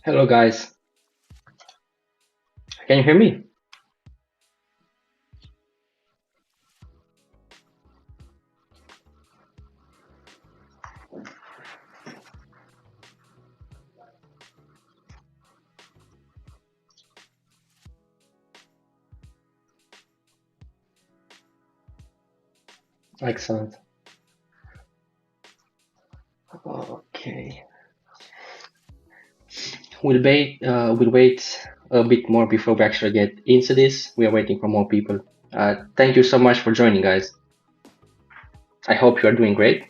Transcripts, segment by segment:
Hello guys, can you hear me? Excellent. Okay, we'll wait a bit more before we actually get into this. We are waiting for more people. Thank you so much for joining, guys. I hope you are doing great.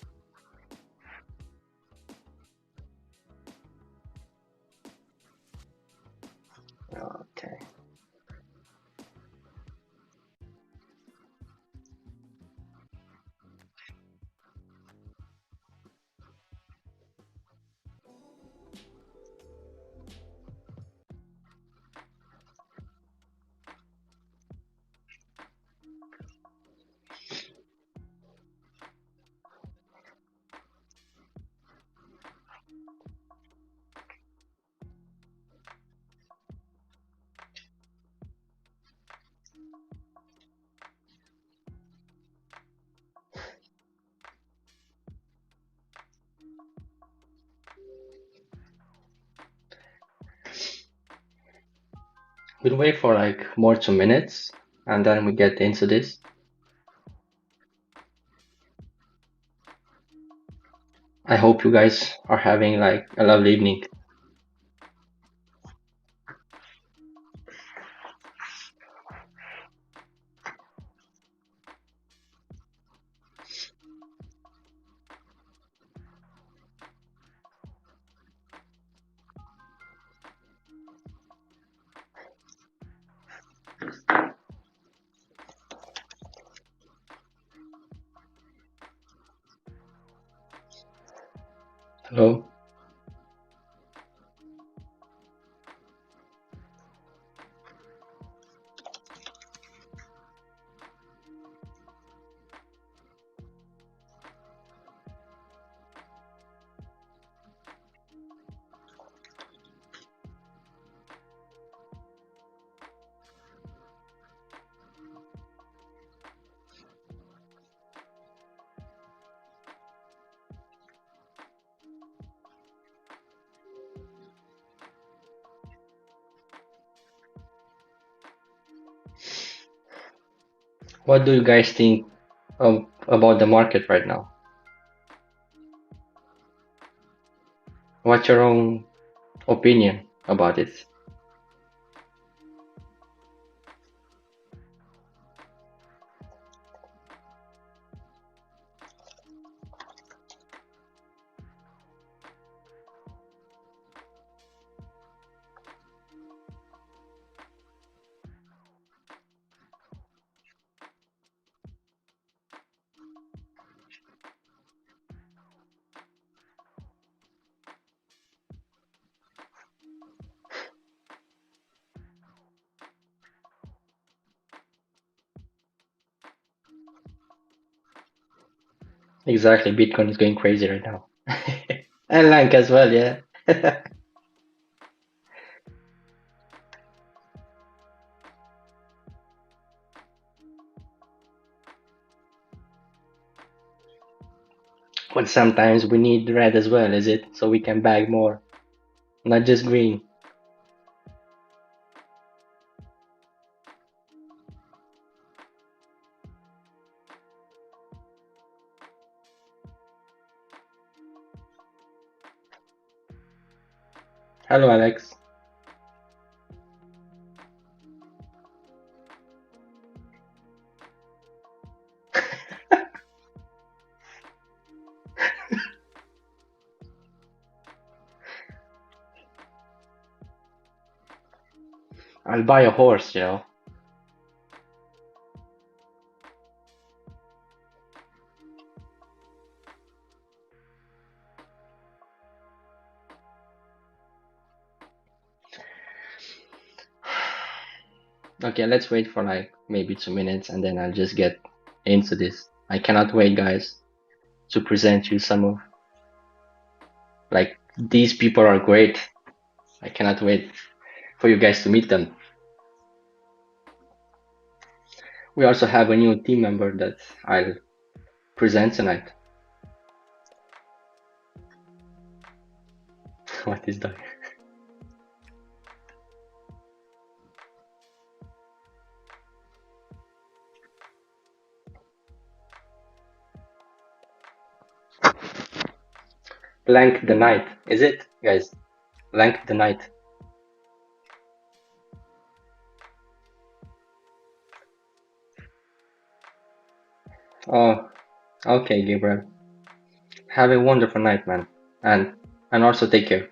Okay. We'll wait for like more 2 minutes, and then we get into this. I hope you guys are having like a lovely evening. Hello. What do you guys think about the market right now? What's your own opinion about it? Exactly, Bitcoin is going crazy right now. And Lank as well, yeah. But sometimes we need red as well, is it? So we can bag more, not just green. Hello, Alex. I'll buy a horse, you know. Okay, let's wait for like maybe 2 minutes and then I'll just get into this. I cannot wait, guys, to present you some of like these people are great. I cannot wait for you guys to meet them. We also have a new team member that I'll present tonight. What is that? Blank the night. Is it, guys? Blank the night. Oh, okay, Gabriel. Have a wonderful night, man. And also take care.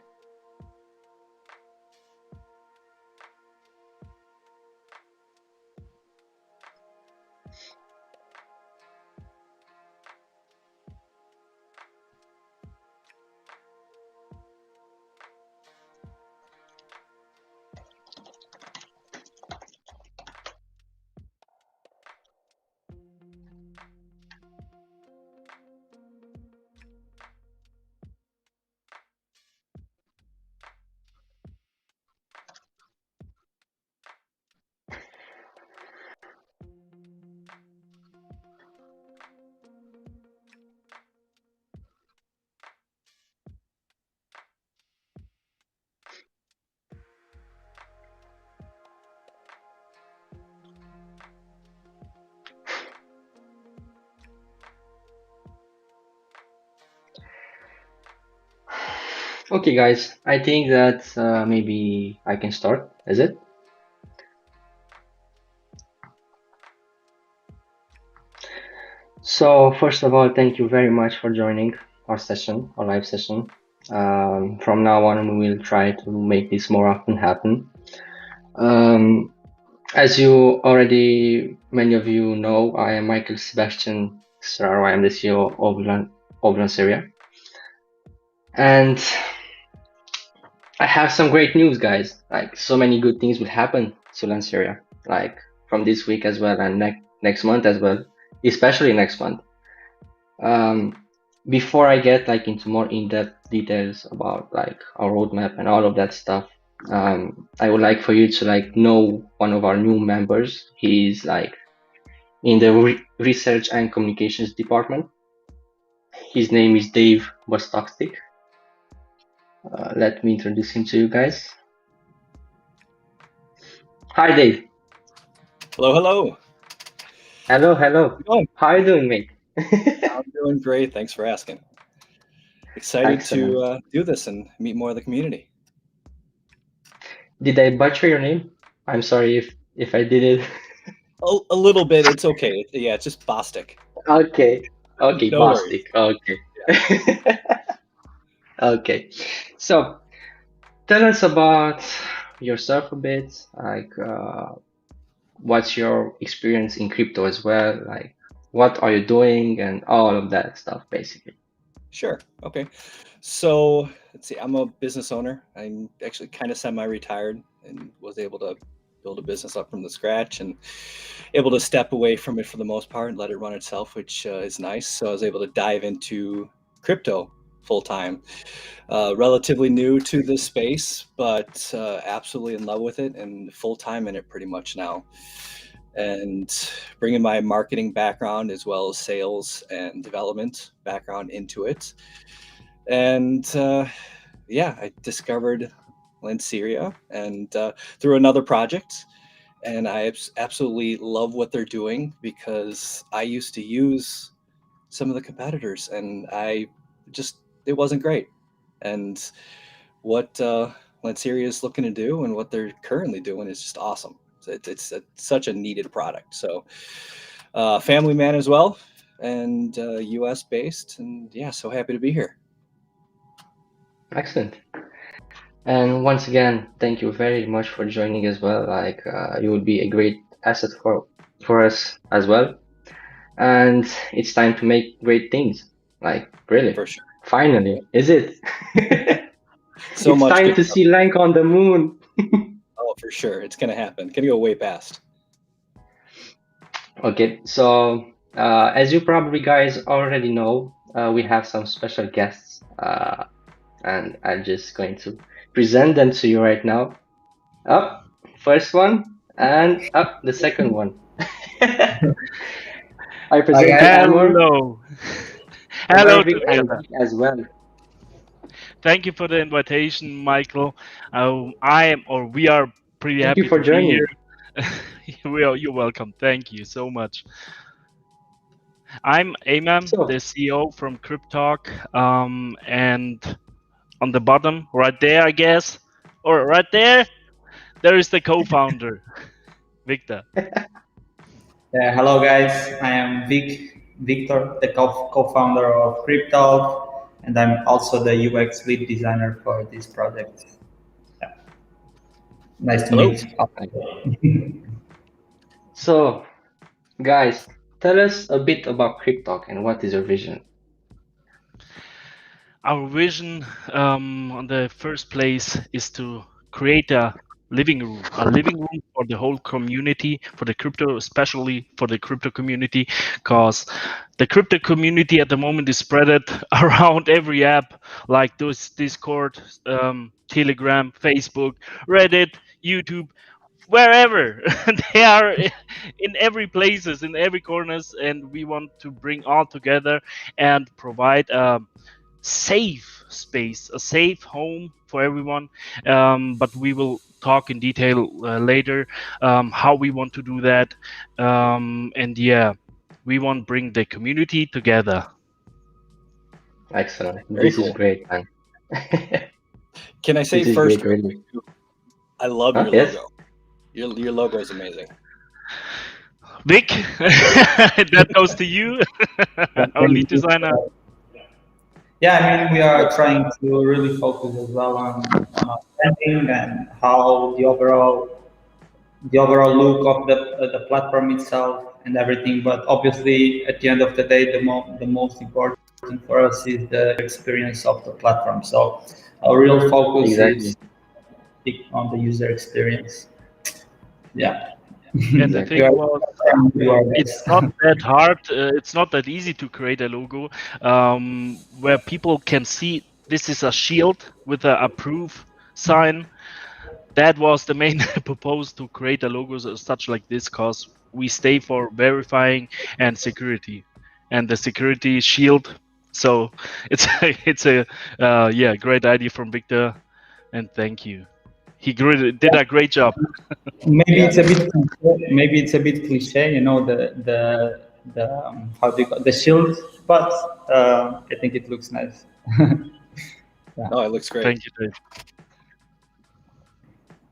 Okay, guys. I think that maybe I can start. Is it? So first of all, thank you very much for joining our session, our live session. From now on, we will try to make this more often happen. As you already, many of you know, I am Michael Sebastian Sararu. I am the CEO of Lanceria. And I have some great news, guys. Like, so many good things will happen to Lanceria, like from this week as well, and next month as well, especially next month. Um, Before I get like into more in-depth details about like our roadmap and all of that stuff, I would like for you to like know one of our new members. He's like in the research and communications department. His name is Dave Bostockstick. Let me introduce him to you guys. Hi, Dave. Hello, hello. Hello, hello. How's it How are you doing, mate? I'm doing great. Thanks for asking. Excited to Excellent. do this and meet more of the community. Did I butcher your name? I'm sorry if I did it. A little bit. It's okay. Yeah, it's just Bostic. Okay. Okay, No worries. Bostic. Okay. Okay. So tell us about yourself a bit. Like, what's your experience in crypto as well? Like, what are you doing and all of that stuff, basically. Sure. Okay. So let's see. I'm a business owner. I'm actually kind of semi-retired and was able to build a business up from the scratch and able to step away from it for the most part and let it run itself, which is nice. So I was able to dive into crypto full time. Relatively new to this space, but absolutely in love with it and full time in it pretty much now. And bringing my marketing background as well as sales and development background into it. And yeah, I discovered Lanceria and through another project. And I absolutely love what they're doing because I used to use some of the competitors and I just, it wasn't great. And what Lanceria is looking to do and what they're currently doing is just awesome. Such a needed product. So, family man as well, and U.S. based, and yeah, so happy to be here. Excellent. And once again, thank you very much for joining as well. Like, you would be a great asset for us as well. And it's time to make great things. Like, really, For sure. finally, is it? So It's much time good to stuff. see Lank on the moon. Oh, for sure, it's gonna happen. Gonna go way past. Okay, so as you probably guys already know, we have some special guests, and I'm just going to present them to you right now. Up, first one, and up the second one. I present you Amer, Hello. Hello Omerovic, and together. Vic as well. Thank you for the invitation, Michael. I am, or we are pretty Thank you happy for to be joining. here. You're welcome. Thank you so much. I'm Amer, So, the CEO from Cryptalk, and on the bottom, right there, I guess, or right there is the co-founder, Victor. Hello guys, I am Victor, the co-founder of Cryptalk, and I'm also the UX lead designer for this project. Yeah. Nice to Hello. meet all. so guys, tell us a bit about Cryptalk and what is your vision. Our vision, on the first place, is to create a living room for the whole community, for the crypto, especially for the crypto community, because the crypto community at the moment is spread around every app, like those Discord, Telegram, Facebook, Reddit, YouTube, wherever. They are in every places, in every corners, and we want to bring all together and provide safe space, a safe home for everyone. But we will talk in detail later, how we want to do that. And yeah, we want to bring the community together. Excellent. Very This is cool. great, man. Can I say This is first, great, real really. quick, I love Huh? your Yes? logo. Your logo is amazing. Vic, that goes to you, our lead designer. Yeah, I mean we are trying to really focus as well on our branding and how the overall look of the platform itself and everything. But obviously, at the end of the day, the most important for us is the experience of the platform. So our real focus Exactly. is on the user experience. Yeah, And the Exactly. we thing are was, trying to do our it's best. not that hard. It's not that easy to create a logo, where people can see this is a shield with a approve sign. That was the main purpose to create a logo such like this, cause we stay for verifying and security, and the security shield. So it's it's a yeah, great idea from Victor, and thank you. He did a great job. Maybe Yeah. it's a bit maybe it's a bit cliche, the how do you call the shield, but I think it looks nice. Yeah. No, it looks great. Thank you, Dave.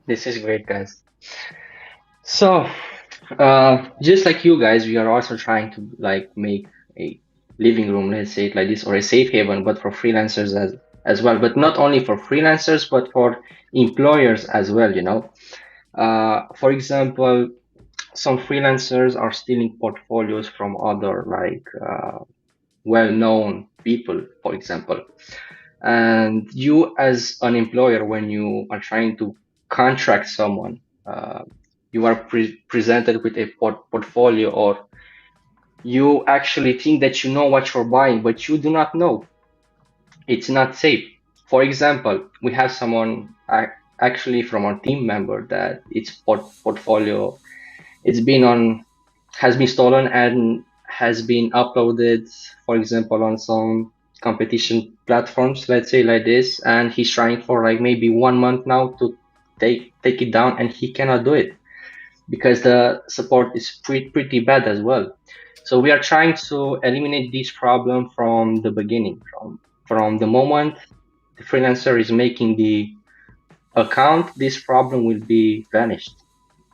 This is great, guys. So, just like you guys, we are also trying to like make a living room, let's say it like this, or a safe haven, but for freelancers as well. But not only for freelancers, but for employers as well. For example, some freelancers are stealing portfolios from other like well-known people, for example. And you, as an employer, when you are trying to contract someone, you are presented with a portfolio, or you actually think that you know what you're buying, but you do not know. It's not safe. For example, we have someone actually from our team member that its portfolio it's been on has been stolen and has been uploaded, for example, on some competition platforms, let's say like this, and he's trying for like maybe 1 month now to take it down, and he cannot do it because the support is pretty bad as well. So we are trying to eliminate this problem from the beginning, from the moment the freelancer is making the account. This problem will be vanished.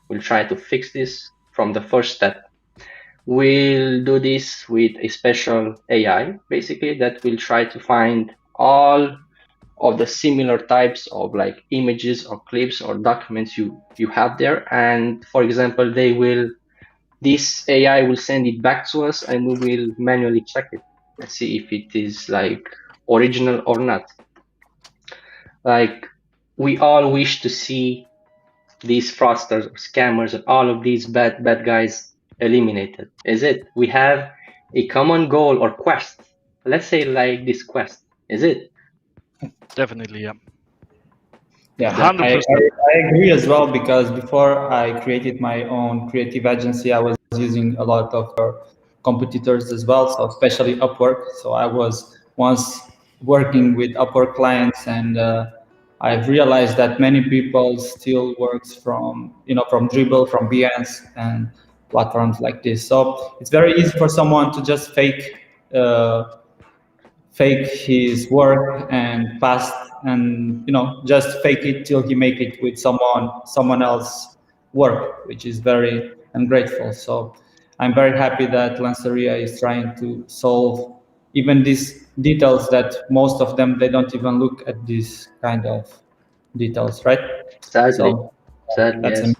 We'll try to fix this from the first step. We'll do this with a special AI, basically, that will try to find all of the similar types of like images or clips or documents you have there. And for example, this AI will send it back to us, and we will manually check it and see if it is like original or not. Like, we all wish to see these fraudsters or scammers and all of these bad guys eliminated. Is it? We have a common goal or quest. Let's say like this quest. Is it? Definitely, yeah. Yeah, 100%. I agree as well, because before I created my own creative agency, I was using a lot of competitors as well, so especially Upwork. So I was once working with Upwork clients, and I've realized that many people still works from from Dribble, from Behance, and platforms like this. So it's very easy for someone to just fake his work and past, and just fake it till he make it with someone else work, which is very ungrateful. So I'm very happy that Lanceria is trying to solve even these details that most of them, they don't even look at these kind of details, right? Sadly, So sadly, that's yes,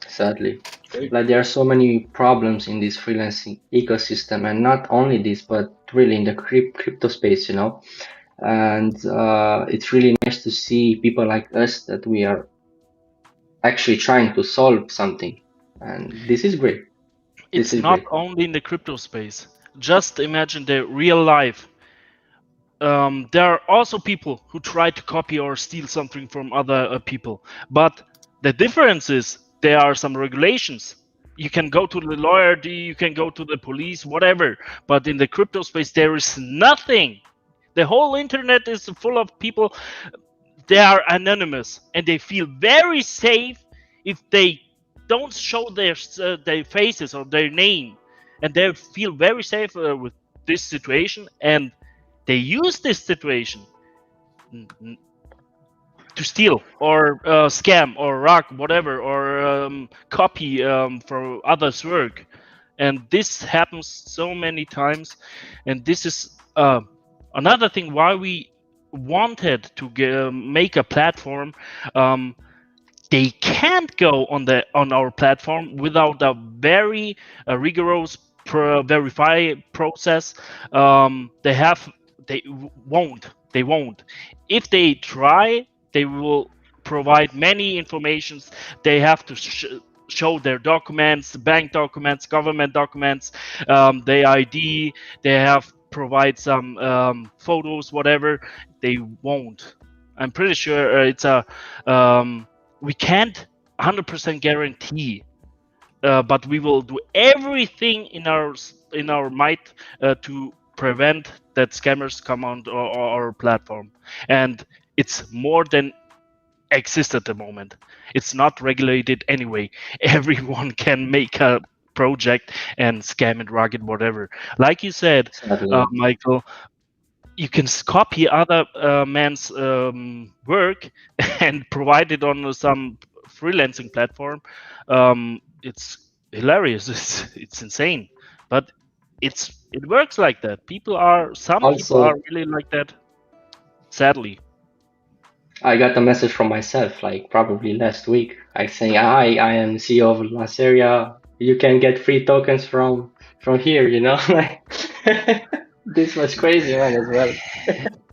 sadly. Great. Like there are so many problems in this freelancing ecosystem, and not only this, but really in the crypto space, And it's really nice to see people like us that we are actually trying to solve something, and this is great. This It's is not great. only in the crypto space. Just imagine the real life. There are also people who try to copy or steal something from other people. But the difference is there are some regulations. You can go to the lawyer, you can go to the police, whatever. But in the crypto space, there is nothing. The whole internet is full of people. They are anonymous and they feel very safe if they don't show their faces or their name, and they feel very safe with this situation, and they use this situation to steal or scam or rock whatever, or copy for others' work. And this happens so many times, and this is another thing why we wanted to make a platform. They can't go on our platform without a very rigorous verify process. They won't. If they try, they will provide many informations. They have to show their documents, bank documents, government documents, their ID. They have provide some photos, whatever. They won't. I'm pretty sure it's a we can't 100% guarantee, but we will do everything in our might to prevent that scammers come on our platform. And it's more than exists at the moment. It's not regulated anyway. Everyone can make a project and scam it, rock it, whatever. Like you said, Sadly, Michael, you can copy other man's work and provide it on some freelancing platform. It's hilarious. It's insane, but it works like that. Some people are also, really like that. Sadly, I got a message from myself, like probably last week, like saying, "Hi, I am CEO of Lanceria. You can get free tokens from here." Like this was crazy, man, as well.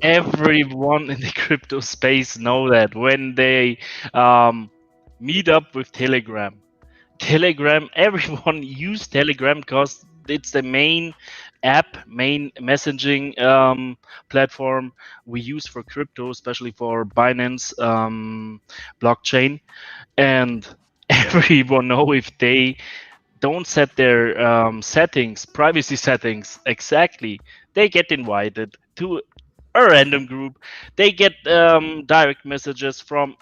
everyone in the crypto space know that when they meet up with Telegram. Everyone use Telegram because it's the main messaging platform we use for crypto, especially for Binance blockchain. And everyone know if they don't set their privacy settings exactly, they get invited to a random group. They get direct messages from,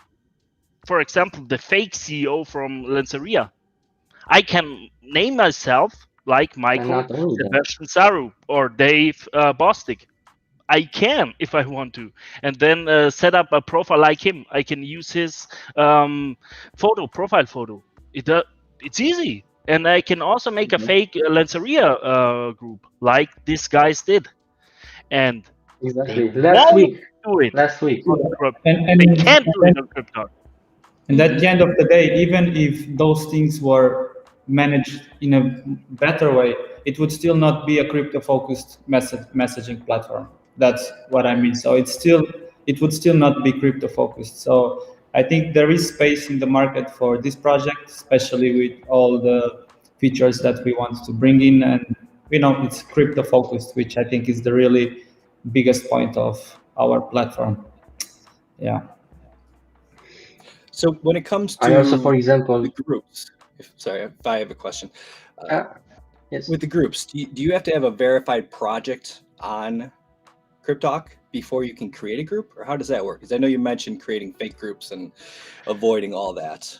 for example, the fake CEO from Lanceria. I can name myself like And Michael not only that, Sebastian Sararu or Dave Bostic. I can if I want to, and then set up a profile like him. I can use his profile photo. It's easy, and I can also make a fake Lanceria group like these guys did, and they exactly. won't do it Last week, on crypto. and They can't do it on crypto. And at the end of the day, even if those things were managed in a better way, it would still not be a crypto-focused messaging platform. That's what I mean. So it would still not be crypto-focused. So I think there is space in the market for this project, especially with all the features that we want to bring in, and it's crypto-focused, which I think is the really biggest point of our platform. Yeah. So when it comes I also, to for example, the groups, sorry, if I have a question. yes. With the groups, do you have to have a verified project on Cryptalk before you can create a group, or how does that work? Because I know you mentioned creating fake groups and avoiding all that.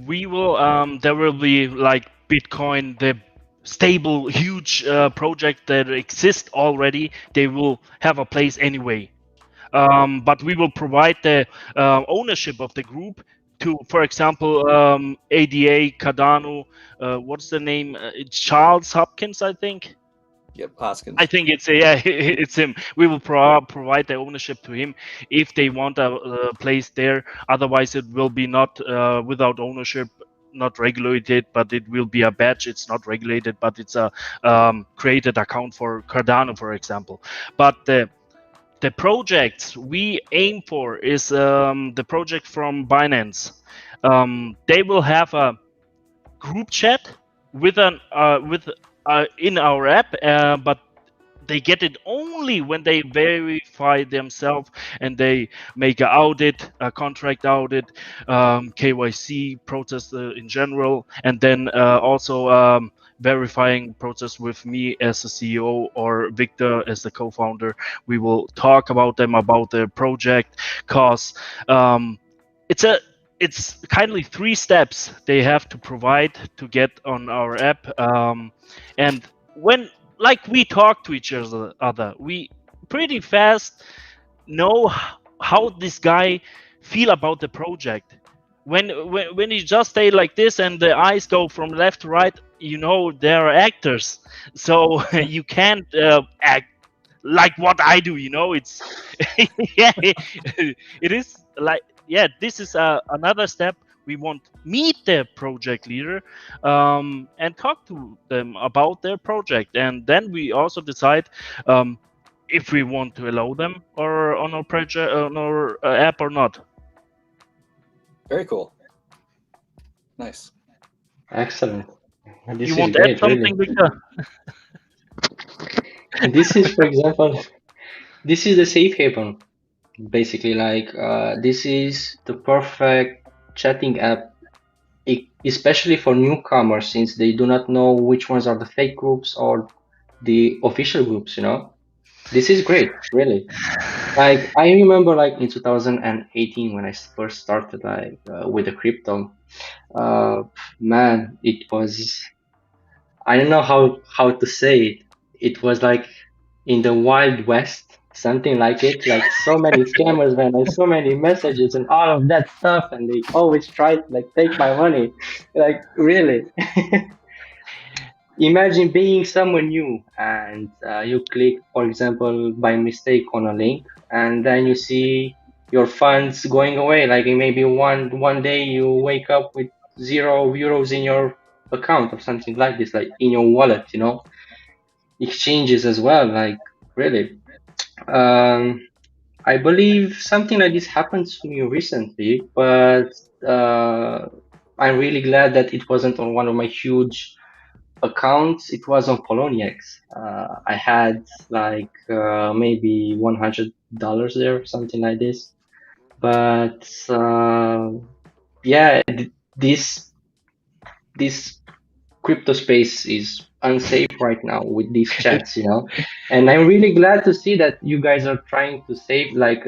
We will there will be like Bitcoin, the stable huge project that exist already. They will have a place anyway, but we will provide the ownership of the group to, for example, ADA Cardano, what's the name, it's Charles Hopkins, I think. Yep, Hoskins. I think it's yeah, it's him. We will provide the ownership to him if they want a place there. Otherwise, it will be not without ownership, not regulated, but it will be a badge. It's not regulated, but it's a created account for Cardano, for example. But the projects we aim for is the project from Binance. They will have a group chat with an in our app, but they get it only when they verify themselves and they make a audit, a contract audit, KYC process in general, and then also verifying process with me as the CEO or Victor as the co-founder. We will talk about them about the project, cause it's a it's kindly 3 steps they have to provide to get on our app, and when like we talk to each other, we pretty fast know how this guy feel about the project. When you just stay like this and the eyes go from left to right, you know they're actors, so you can't act like what I do. You know, it's yeah, it is like yeah. This is another step. We want meet the project leader and talk to them about their project, and then we also decide if we want to allow them or on our project on our app or not. Very cool. Nice. Excellent. This You is want to add great, really. something, Victor? This is, for example, this is the safe haven. Basically, like this is the perfect chatting app, especially for newcomers, since they do not know which ones are the fake groups or the official groups. This is great, really. Like I remember, like in 2018 when I first started, like with the crypto. Man, it was, I don't know how to say it. It was like in the Wild West, something like it. Like so many scammers, man, and so many messages and all of that stuff, and they always try to like take my money. Like really. Imagine being someone new and you click, for example, by mistake on a link, and then you see your funds going away. Like maybe one day you wake up with €0 in your account or something like this, like in your wallet. Exchanges as well. Like really, I believe something like this happened to me recently, but I'm really glad that it wasn't on one of my huge accounts. It was on Poloniex. I had like maybe $100 there, something like this. But yeah, this crypto space is unsafe right now with these chats, And I'm really glad to see that you guys are trying to save, like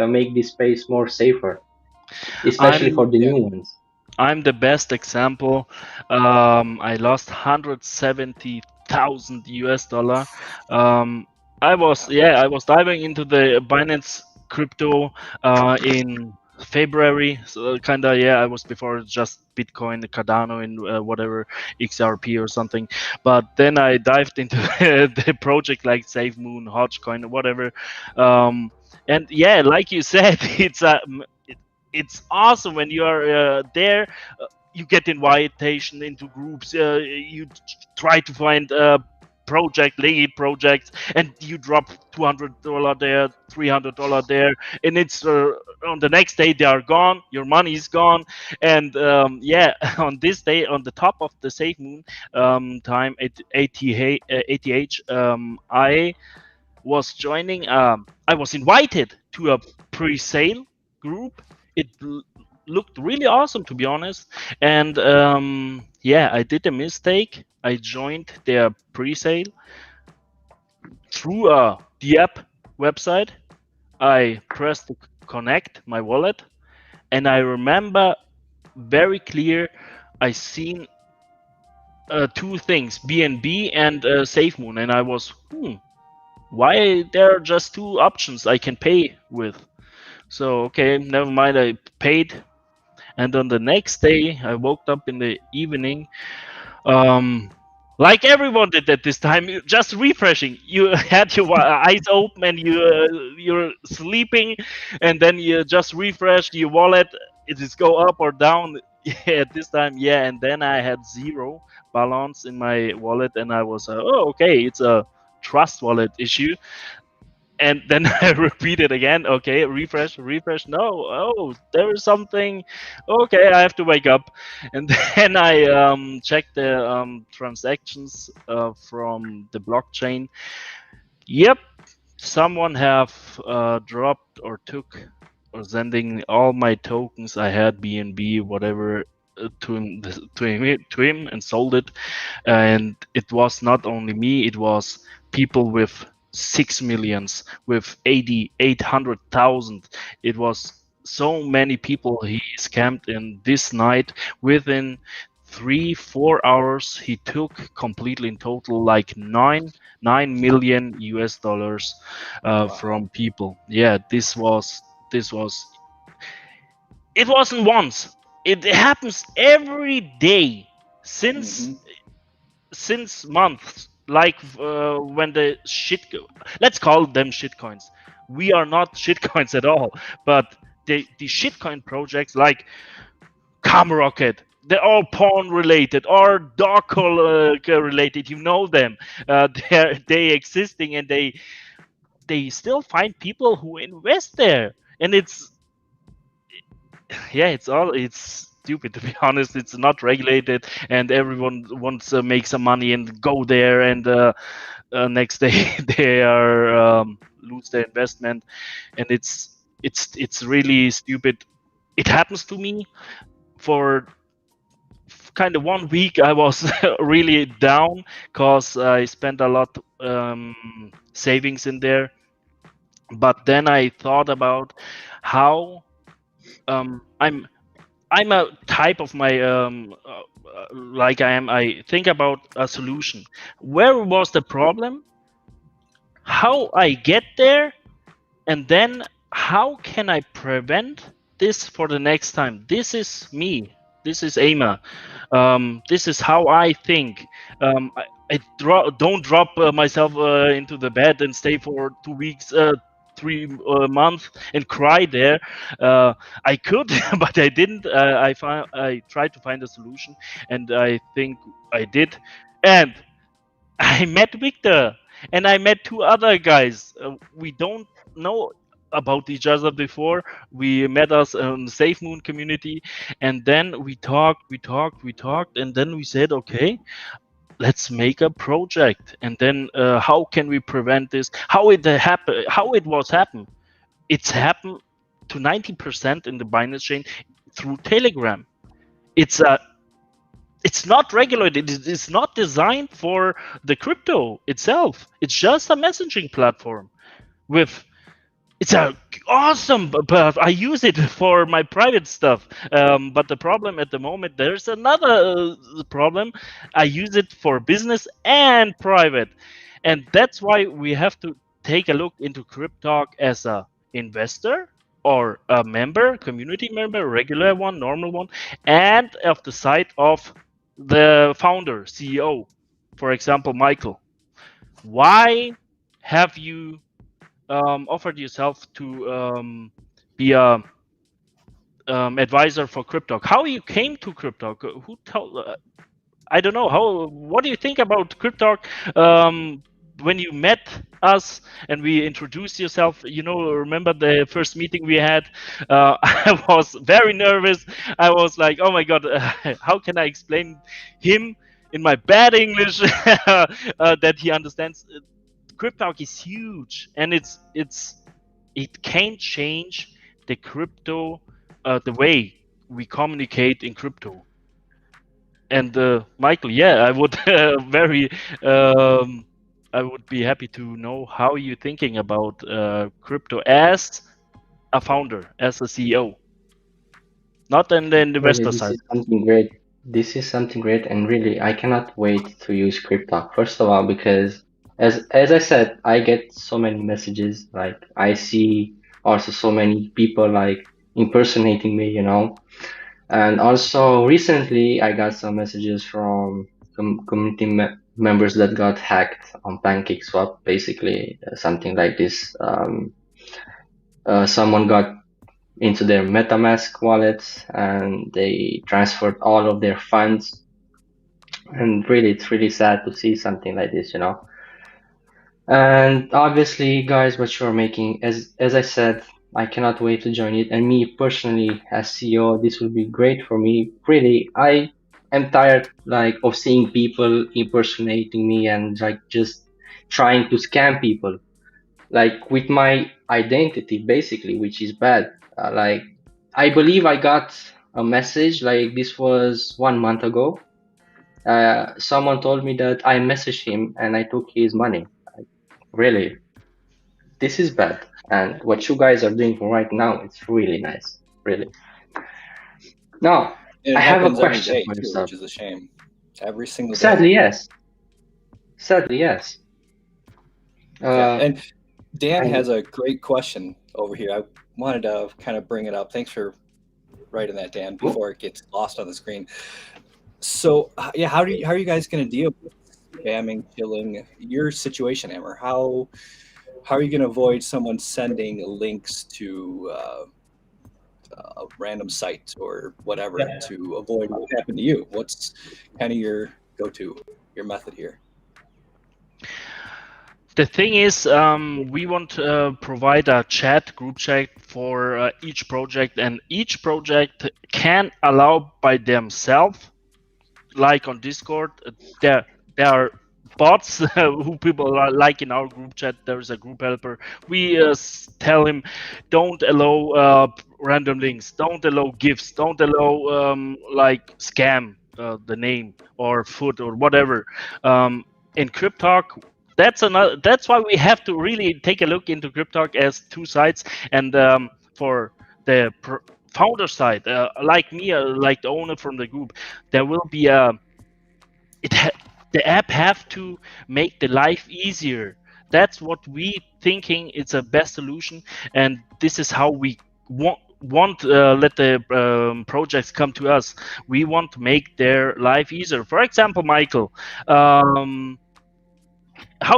make this space more safer, especially for the new ones. I'm the best example. I lost $170,000. I was diving into the Binance crypto in February. So I was before just Bitcoin, Cardano, and whatever XRP or something. But then I dived into the project like SafeMoon, Hodgecoin, whatever. And yeah, like you said, it's awesome when you are there. You get invitation into groups. You try to find lead projects, and you drop $200 there, $300 there, and it's on the next day they are gone. Your money is gone, and on this day, on the top of the Safe Moon time at ATH, I was joining. I was invited to a pre-sale group. It looked really awesome, to be honest. And yeah, I did a mistake. I joined their pre-sale through the app website. I pressed connect my wallet, and I remember very clear. I seen two things, BNB and SafeMoon, and I was, why there are just two options I can pay with? So okay, never mind. I paid, and on the next day, I woke up in the evening, like everyone did at this time, just refreshing. You had your eyes open and you're sleeping, and then you just refresh your wallet. It just go up or down. Yeah, at this time, yeah, and then I had zero balance in my wallet, and I was, oh, okay, it's a trust wallet issue. And then I repeat it again. Okay, refresh. No, oh, there is something. Okay, I have to wake up, and then I check the transactions from the blockchain. Yep, someone have dropped or took or sending all my tokens I had, BNB, whatever, to him and sold it. And it was not only me; it was people with 6 millions, with 800,000. It was so many people he scammed in this night. Within 3-4 hours, he took completely in total like 9 million US dollars Wow. from people. Yeah, this was it wasn't once. It happens every day since months. Like when the let's call them shitcoins. We are not shitcoins at all, but the shitcoin projects like Camrocket, they're all porn related or Docker related. You know them. They existing, and they still find people who invest there, and it's stupid, to be honest. It's not regulated, and everyone wants to make some money and go there, and next day they are lose their investment, and it's really stupid. It happens to me. For kind of 1 week I was really down because I spent a lot savings in there, but then I thought about how I'm a type of my like I think about a solution. Where was the problem? How I get there, and then how can I prevent this for the next time? This is me. This is Amer. This is how I think. I don't drop myself into the bed and stay for 2 weeks, 3 months, and cry there. I could, but I didn't. I tried to find a solution, and I think I did. And I met Victor, and I met two other guys. We don't know about each other before. We met us on the Safe Moon community, and then we talked, and then we said, okay, let's make a project. And then how can we prevent this? How it happened? How it was happen? It's happened to 90% in the Binance chain through Telegram. It's not regulated. It's not designed for the crypto itself. It's just a messaging platform with. It's awesome, but I use it for my private stuff. But the problem at the moment, there's another problem. I use it for business and private, and that's why we have to take a look into Cryptalk as a investor or a member, community member, regular one, normal one, and of the side of the founder, CEO, for example, Michael. Why have you offered yourself to be a advisor for Cryptalk? How you came to Cryptalk? Who told? I don't know. What do you think about Cryptalk? When you met us and we introduced yourself, remember the first meeting we had? I was very nervous. I was like, oh my god, how can I explain him in my bad English that he understands? Cryptalk is huge, and it can change the crypto, the way we communicate in crypto. And Michael, yeah, I would I would be happy to know how you're thinking about crypto as a founder, as a CEO, not on the Really, investor this side. is something great. This is something great, and really, I cannot wait to use Cryptalk. First of all, because as I said, I get so many messages. Like I see also so many people like impersonating me, you know. And also recently, I got some messages from community members that got hacked on PancakeSwap. Basically, something like this. Someone got into their MetaMask wallets and they transferred all of their funds. And really, it's really sad to see something like this, you know. And obviously, guys, what you're making, as I said, I cannot wait to join it. And me personally, as CEO, this will be great for me. Really, I am tired like of seeing people impersonating me and like just trying to scam people, like with my identity, basically, which is bad. Like, I believe I got a message like this was 1 month ago. Someone told me that I messaged him and I took his money. Really, this is bad. And what you guys are doing right now, it's really nice. Really. Now, And I it have a happens every question day for too, yourself. which is a shame. Every single day. Sadly, yes. Sadly, yes. Yeah, Uh, and Dan and has a great question over here. I wanted to kind of bring it up. Thanks for writing that, Dan, before it gets lost on the screen. So, yeah, how are you guys going to deal with spamming, killing your situation, Amer? How are you going to avoid someone sending links to a random site or whatever Yeah. to avoid what happened to you? What's kind of your go-to, your method here? The thing is, we want to provide a group chat for each project, and each project can allow by themselves, like on Discord, there are bots who people are like in our group chat. There's a group helper. We tell him, don't allow random links, don't allow gifts, don't allow like scam the name or food or whatever. In Cryptalk, that's why we have to really take a look into Cryptalk as two sides. And for the founder side, like me, like the owner from the group, there will be a the app have to make the life easier. That's what we thinking it's a best solution, and this is how we want let the projects come to us. We want to make their life easier. For example, Michael, how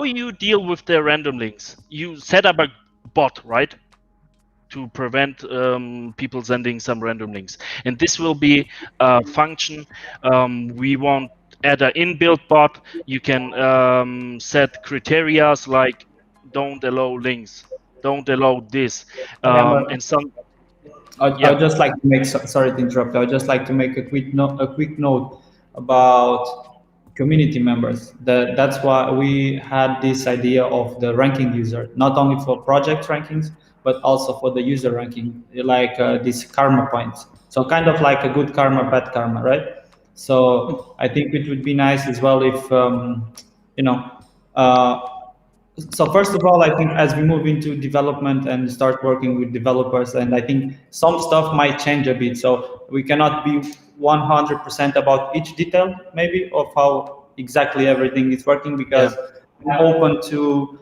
you deal with the random links? You set up a bot, right, to prevent people sending some random links, and this will be a function. We want add an inbuilt bot. You can set criterias like don't allow links, don't allow this, and some. I Yeah, would just like to make sorry to interrupt. I would just like to make a quick note about community members. That's why we had this idea of the ranking user, not only for project rankings but also for the user ranking, like these karma points. So kind of like a good karma, bad karma, right? So I think it would be nice as well if you know. So first of all, I think as we move into development and start working with developers, and I think some stuff might change a bit. So we cannot be 100% about each detail, maybe, of how exactly everything is working, because I'm open to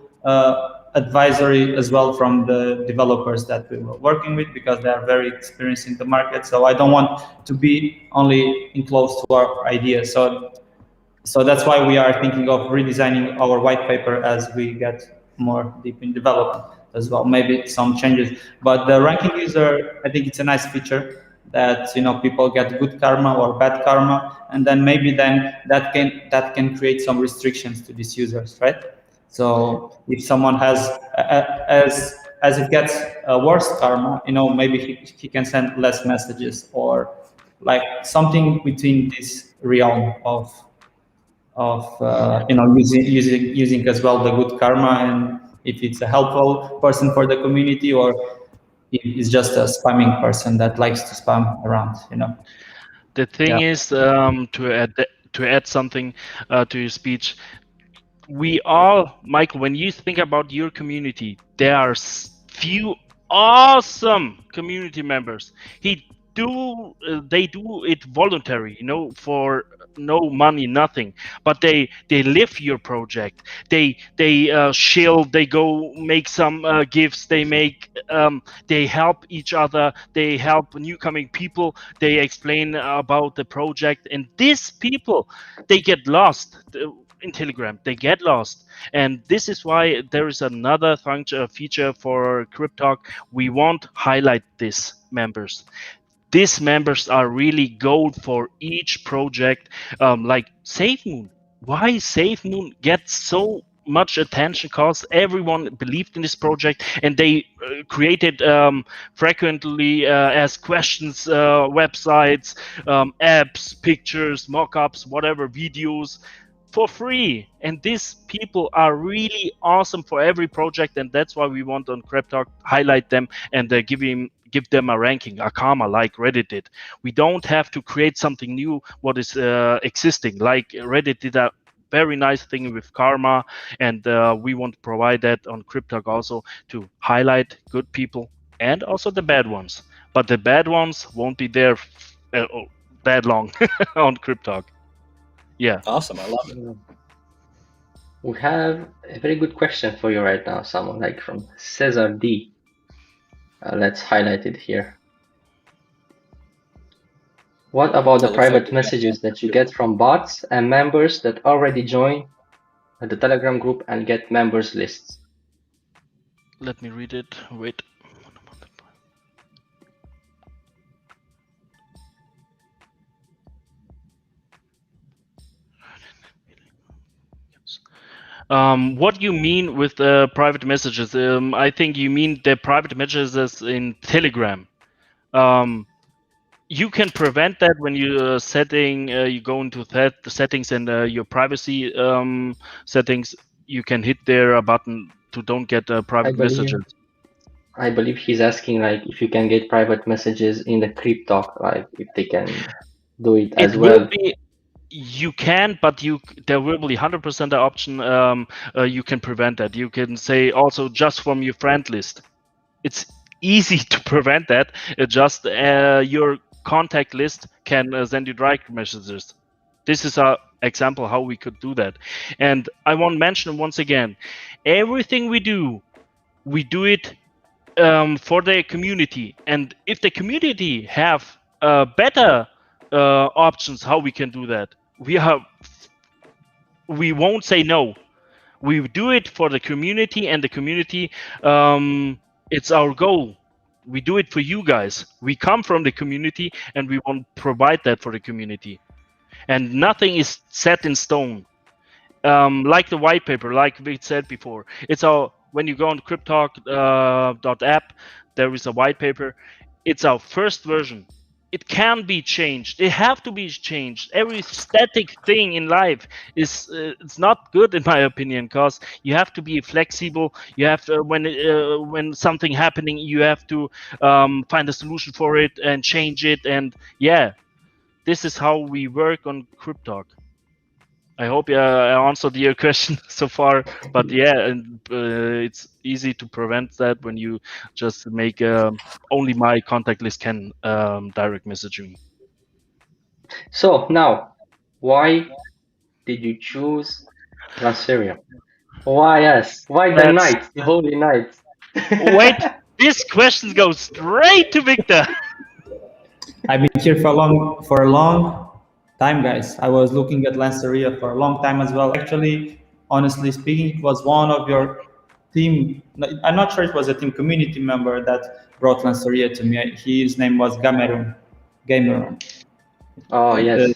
advisory as well from the developers that we were working with, because they are very experienced in the market. So I don't want to be only enclosed to our ideas. So that's why we are thinking of redesigning our white paper as we get more deep in development as well. Maybe some changes, but the ranking user, I think it's a nice feature that people get good karma or bad karma, and then maybe that can create some restrictions to these users, right? So if someone has as it gets worse karma, maybe he can send less messages, or like something between this realm using as well the good karma, and if it's a helpful person for the community, or if it's just a spamming person that likes to spam around, The thing Yeah. is, to add something to your speech, we all, Michael, when you think about your community, there are few awesome community members. They do it voluntary, for no money, nothing. But they live your project. They chill. They go make some gifts. They help each other. They help newcoming people. They explain about the project. And these people, they get lost in Telegram. They get lost, and this is why there is another feature for Cryptalk. We won't highlight these members. These members are really gold for each project. Like SafeMoon. Why SafeMoon gets so much attention? Because everyone believed in this project, and they created frequently as questions, websites, apps, pictures, mock-ups, whatever, videos, for free. And these people are really awesome for every project, and that's why we want on Cryptalk highlight them and give them a ranking, a karma, like Reddit did. We don't have to create something new what is existing, like Reddit did a very nice thing with karma, and we want to provide that on Cryptalk also, to highlight good people and also the bad ones. But the bad ones won't be there that long on Cryptalk. Yeah. Awesome. I love it. We have a very good question for you right now, someone like from Cesar D. Let's highlight it here. What about the private messages that you get from bots and members that already join the Telegram group and get members lists? Let me read it. Wait. What you mean with the private messages? I think you mean the private messages in Telegram. You can prevent that when you you go into the settings and your privacy settings. You can hit there a button to don't get private messages. I believe he's asking like if you can get private messages in the Cryptalk, like if they can do it as well. You can, but there will be 100% the option. You can prevent that. You can say also just from your friend list. It's easy to prevent that. Just your contact list can send you direct messages. This is an example how we could do that. And I want to mention once again, everything we do it for the community. And if the community have better options how we can do that, we won't say no. We do it for the community, and the community, it's our goal. We do it for you guys. We come from the community, and we want to provide that for the community. And nothing is set in stone. Like the white paper, like we said before, it's our, when you go on cryptalk.app, there is a white paper. It's our first version. It can be changed. It have to be changed. Every static thing in life is it's not good in my opinion, because you have to be flexible. You have to, when something happening, you have to find a solution for it and change it. And yeah, this is how we work on Cryptalk. I hope I answered your question so far, but yeah, and it's easy to prevent that when you just make only my contact list can direct message me. So now, why did you choose Lanceria? Why us? Why the knights, the holy knights? Wait, this question goes straight to Victor. I've been here for a long time, guys. I was looking at Lanceria for a long time as well. Actually, honestly speaking, it was one of your team. I'm not sure it was a team community member that brought Lanceria to me. His name was Gamerun. Oh yes.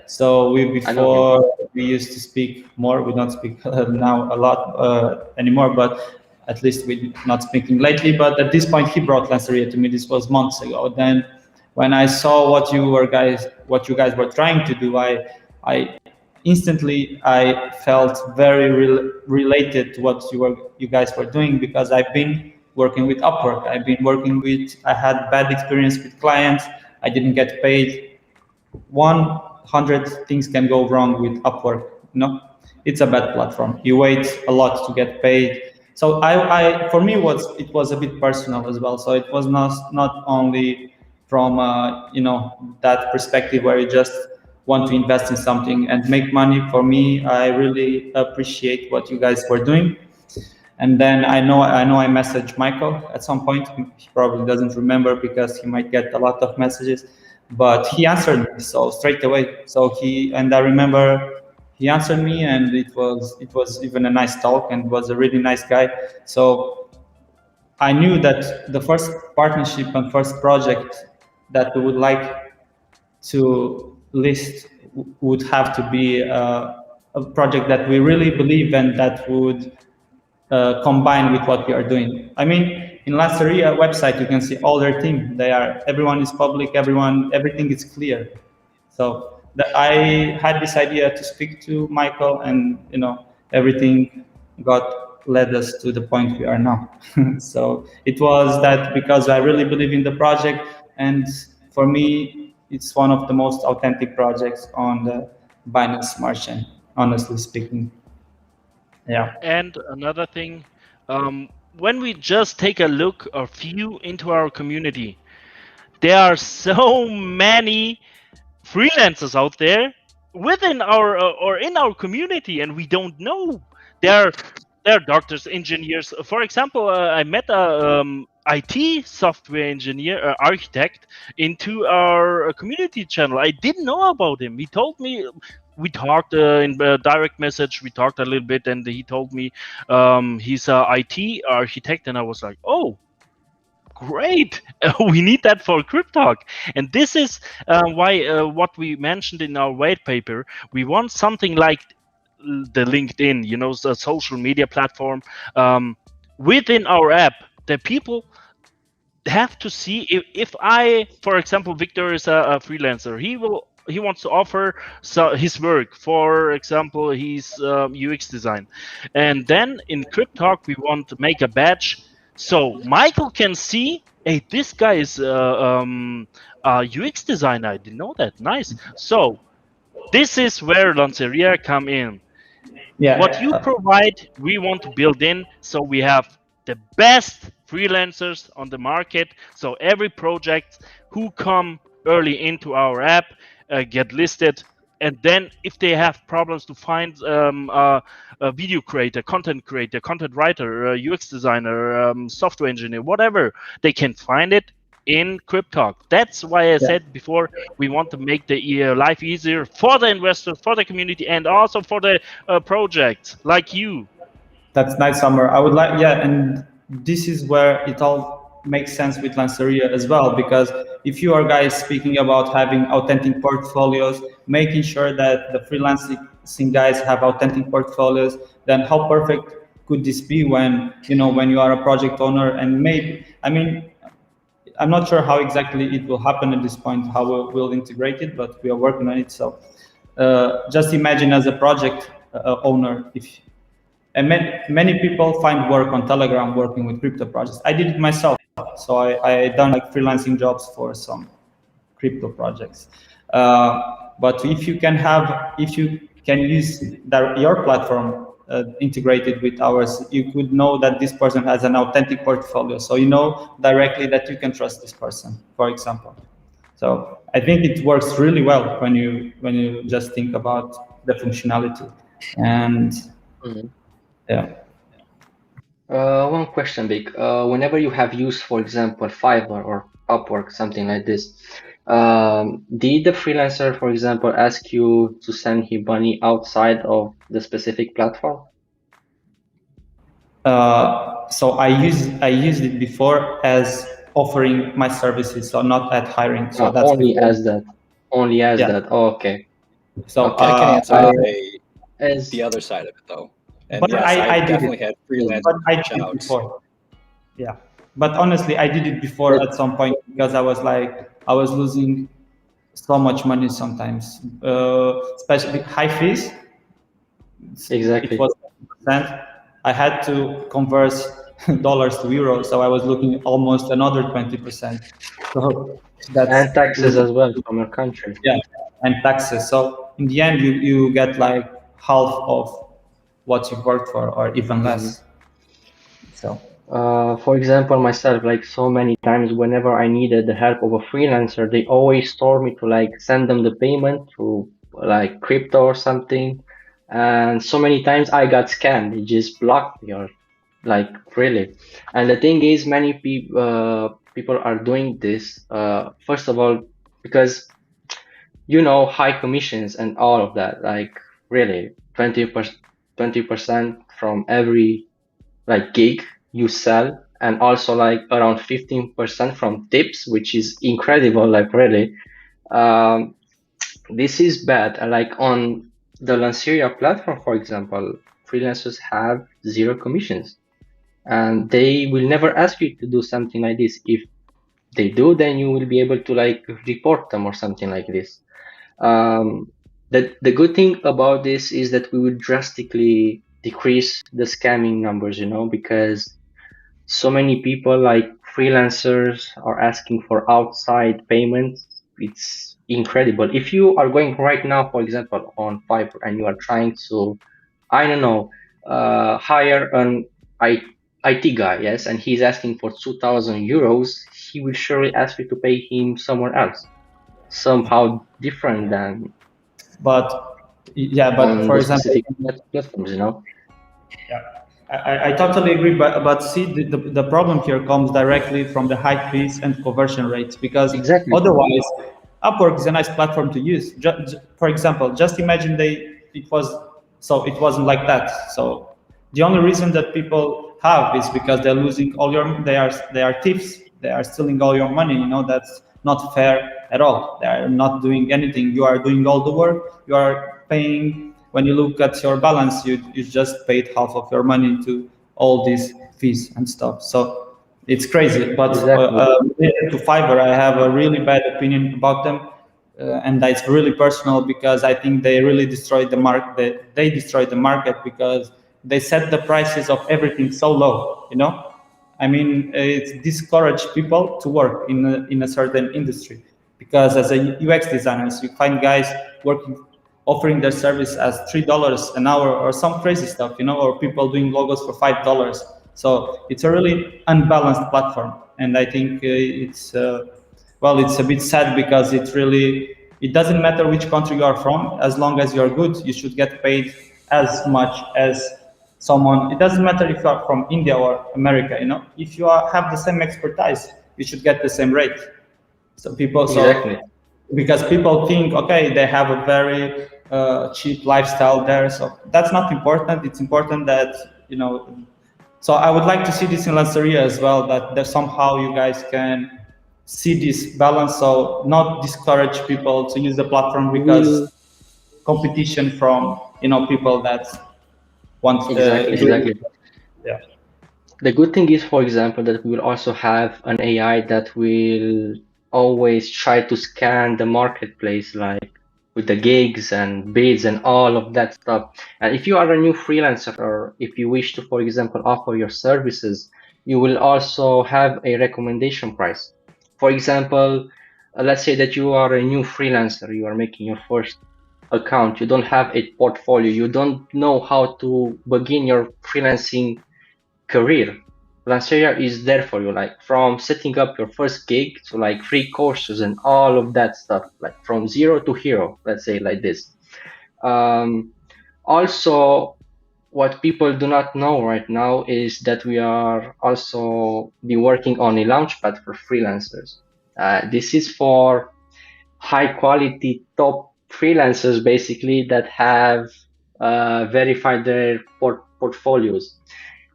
So before we used to speak more. We don't speak now a lot anymore, but at least we're not speaking lately. But at this point, he brought Lanceria to me. This was months ago. Then when I saw what you guys were trying to do, I instantly I felt very related to what you guys were doing, because I've been working with Upwork. I had bad experience with clients. I didn't get paid. 100 things can go wrong with Upwork. It's a bad platform. You wait a lot to get paid. So for me, it was a bit personal as well. So it was not only from that perspective where you just want to invest in something and make money. For me, I really appreciate what you guys were doing. And then I know I messaged Michael at some point. He probably doesn't remember because he might get a lot of messages, but he answered me so straight away. I remember he answered me, and it was even a nice talk, and was a really nice guy. So I knew that the first partnership and first project that we would like to list would have to be a project that we really believe in, that would combine with what we are doing. I mean, in Lanceria website, you can see all their team. Everyone is public. Everything is clear. So I had this idea to speak to Michael, and everything led us to the point we are now. So it was that, because I really believe in the project, and for me, it's one of the most authentic projects on the Binance Smart Chain, honestly speaking. Yeah. And another thing, when we just take a look or view into our community, there are so many freelancers out there within our or in our community, and we don't know. There are doctors, engineers. For example, I met a IT software engineer, architect, into our community channel. I didn't know about him. He told me. We talked in direct message. We talked a little bit, and he told me he's a IT architect, and I was like, "Oh, great! We need that for Cryptalk." And this is why what we mentioned in our white paper. We want something like the LinkedIn, the social media platform within our app that people have to see. If I, for example, Victor is a freelancer, he wants to offer his work. For example, he's UX design, and then in Cryptalk we want to make a badge so Michael can see, hey, this guy is a UX designer. I didn't know that. Nice. So this is where Lanceria come in. Yeah. What you provide, we want to build in, so we have the best freelancers on the market. So every project who come early into our app get listed, and then if they have problems to find a video creator, content writer, UX designer, software engineer, whatever, they can find it in Cryptalk. That's why I said before, we want to make the life easier for the investors, for the community, and also for the projects like you. That's nice, Amer. I would like, and this is where it all makes sense with Lanceria as well, because if you are guys speaking about having authentic portfolios, making sure that the freelancing guys have authentic portfolios, then how perfect could this be when you are a project owner? And maybe, I mean, I'm not sure how exactly it will happen at this point, how we'll integrate it, but we are working on it. So just imagine, as a project owner, and many people find work on Telegram working with crypto projects. I did it myself. So I done like freelancing jobs for some crypto projects. But if you can use your platform integrated with ours, you could know that this person has an authentic portfolio. So you know directly that you can trust this person, for example. So I think it works really well when you just think about the functionality. And yeah. One question, Vic. Whenever you have used, for example, Fiverr or Upwork, something like this, did the freelancer, for example, ask you to send him money outside of the specific platform? So I used it before as offering my services, so not at hiring. So that's only before. As that. Only as that. Oh, okay. So I can answer the other side of it though. And but yes, I definitely had freelance. But I did it before. Yeah, but honestly, I did it before at some point, because I was losing so much money sometimes, especially high fees. Exactly. It was 10%. I had to convert dollars to euros, so I was looking almost another 20%. So that's And taxes as well from your country. yeah, and taxes. So in the end, you get like half of what you worked for, or even less. So For example, myself, like so many times, whenever I needed the help of a freelancer, they always told me to like send them the payment through like crypto or something. And so many times I got scammed. They just blocked me or like really. And the thing is, many people are doing this. First of all, because high commissions and all of that. Like really, 20% from every like gig you sell, and also like around 15% from tips, which is incredible. Like really, um, this is bad. Like on the Lanceria platform, for example, freelancers have zero commissions, and they will never ask you to do something like this. If they do, then you will be able to like report them or something like this. Um, the good thing about this is that we would drastically decrease the scamming numbers, because so many people like freelancers are asking for outside payments. It's incredible. If you are going right now, for example, on Fiverr and you are trying to, I don't know, hire an IT guy, yes, and he's asking for 2,000 euros, he will surely ask you to pay him somewhere else, somehow different than but yeah, but on for the example, specific platforms, yeah, I totally agree. But see, the problem here comes directly from the high fees and conversion rates, because Exactly, otherwise, Upwork is a nice platform to use. For example, just imagine it wasn't like that. So the only reason that people have is because they're losing all your they are thieves. They are stealing all your money. That's not fair at all. They are not doing anything. You are doing all the work. You are paying. When you look at your balance, you just paid half of your money to all these fees and stuff. So it's crazy. But exactly, related to Fiverr, I have a really bad opinion about them. And that's really personal, because I think they really destroyed the market. They destroyed the market because they set the prices of everything so low. I mean, it discouraged people to work in a certain industry, because as a UX designers, you find guys working, offering their service as $3 an hour or some crazy stuff, or people doing logos for $5. So it's a really unbalanced platform, and I think it's a bit sad, because it doesn't matter which country you are from. As long as you're good, you should get paid as much as someone. It doesn't matter if you are from India or America. If you have the same expertise, you should get the same rate. exactly. Because people think, okay, they have a very cheap lifestyle there, so that's not important. It's important that so I would like to see this in Lanceria as well, that somehow you guys can see this balance, so not discourage people to use the platform We because will competition from people that want exactly, exactly. yeah. The good thing is, for example, that we will also have an AI that will always try to scan the marketplace, like with the gigs and bids and all of that stuff. And if you are a new freelancer, or if you wish to, for example, offer your services, you will also have a recommendation price. For example, let's say that you are a new freelancer, you are making your first account, you don't have a portfolio, you don't know how to begin your freelancing career. Lanceria is there for you, like from setting up your first gig to like free courses and all of that stuff, like from zero to hero, let's say like this. Um, Also, what people do not know right now is that we are also be working on a launchpad for freelancers. This is for high quality top freelancers, basically, that have verified their portfolios.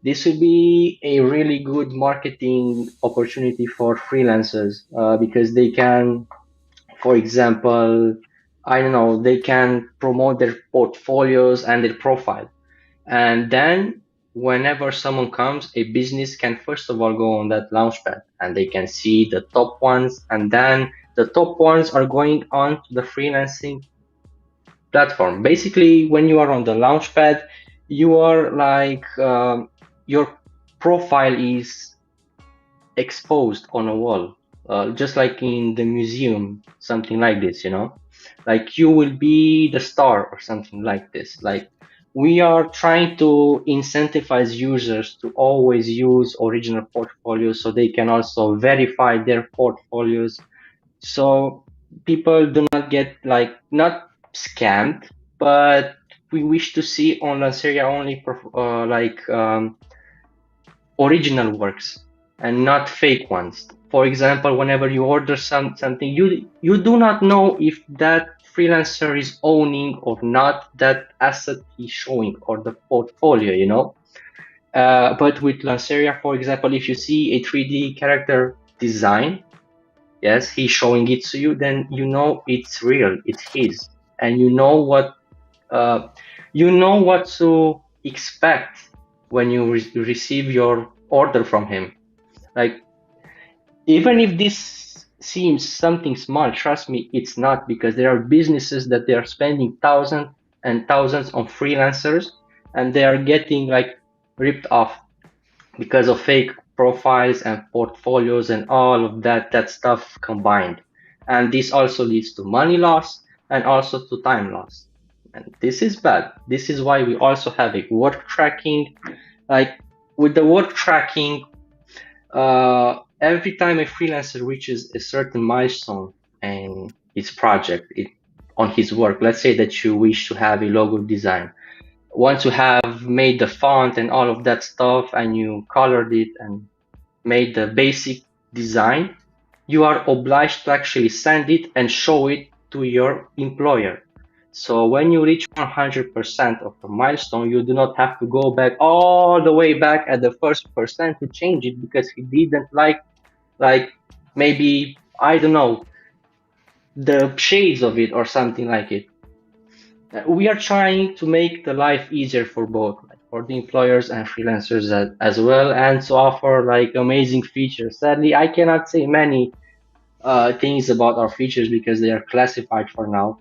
This would be a really good marketing opportunity for freelancers, because they can, for example, I don't know, they can promote their portfolios and their profile. And then whenever someone comes, a business can first of all go on that launchpad and they can see the top ones, and then the top ones are going on to the freelancing platform. Basically, when you are on the launchpad, you are like your profile is exposed on a wall, just like in the museum, something like this, you know, like you will be the star or something like this. Like we are trying to incentivize users to always use original portfolios so they can also verify their portfolios, so people do not get like not scammed, but we wish to see on Lanceria only original works and not fake ones. For example, whenever you order something, you do not know if that freelancer is owning or not that asset he's showing or the portfolio, you know. But with Lanceria, for example, if you see a 3D character design, yes, he's showing it to you, then you know it's real, it's his, and you know what to expect when you receive your order from him. Like, even if this seems something small, trust me, it's not, because there are businesses that they are spending thousands and thousands on freelancers, and they are getting like ripped off because of fake profiles and portfolios and all of that stuff combined. And this also leads to money loss and also to time loss. And this is bad. This is why we also have a work tracking. Like with the work tracking, every time a freelancer reaches a certain milestone in his project, on his work, let's say that you wish to have a logo design. Once you have made the font and all of that stuff and you colored it and made the basic design, you are obliged to actually send it and show it to your employer. So when you reach 100% of the milestone, you do not have to go back all the way back at the first percent to change it because he didn't like maybe, I don't know, the shades of it or something like it. We are trying to make the life easier for both, like for the employers and freelancers as well, and to offer like amazing features. Sadly, I cannot say many things about our features because they are classified for now.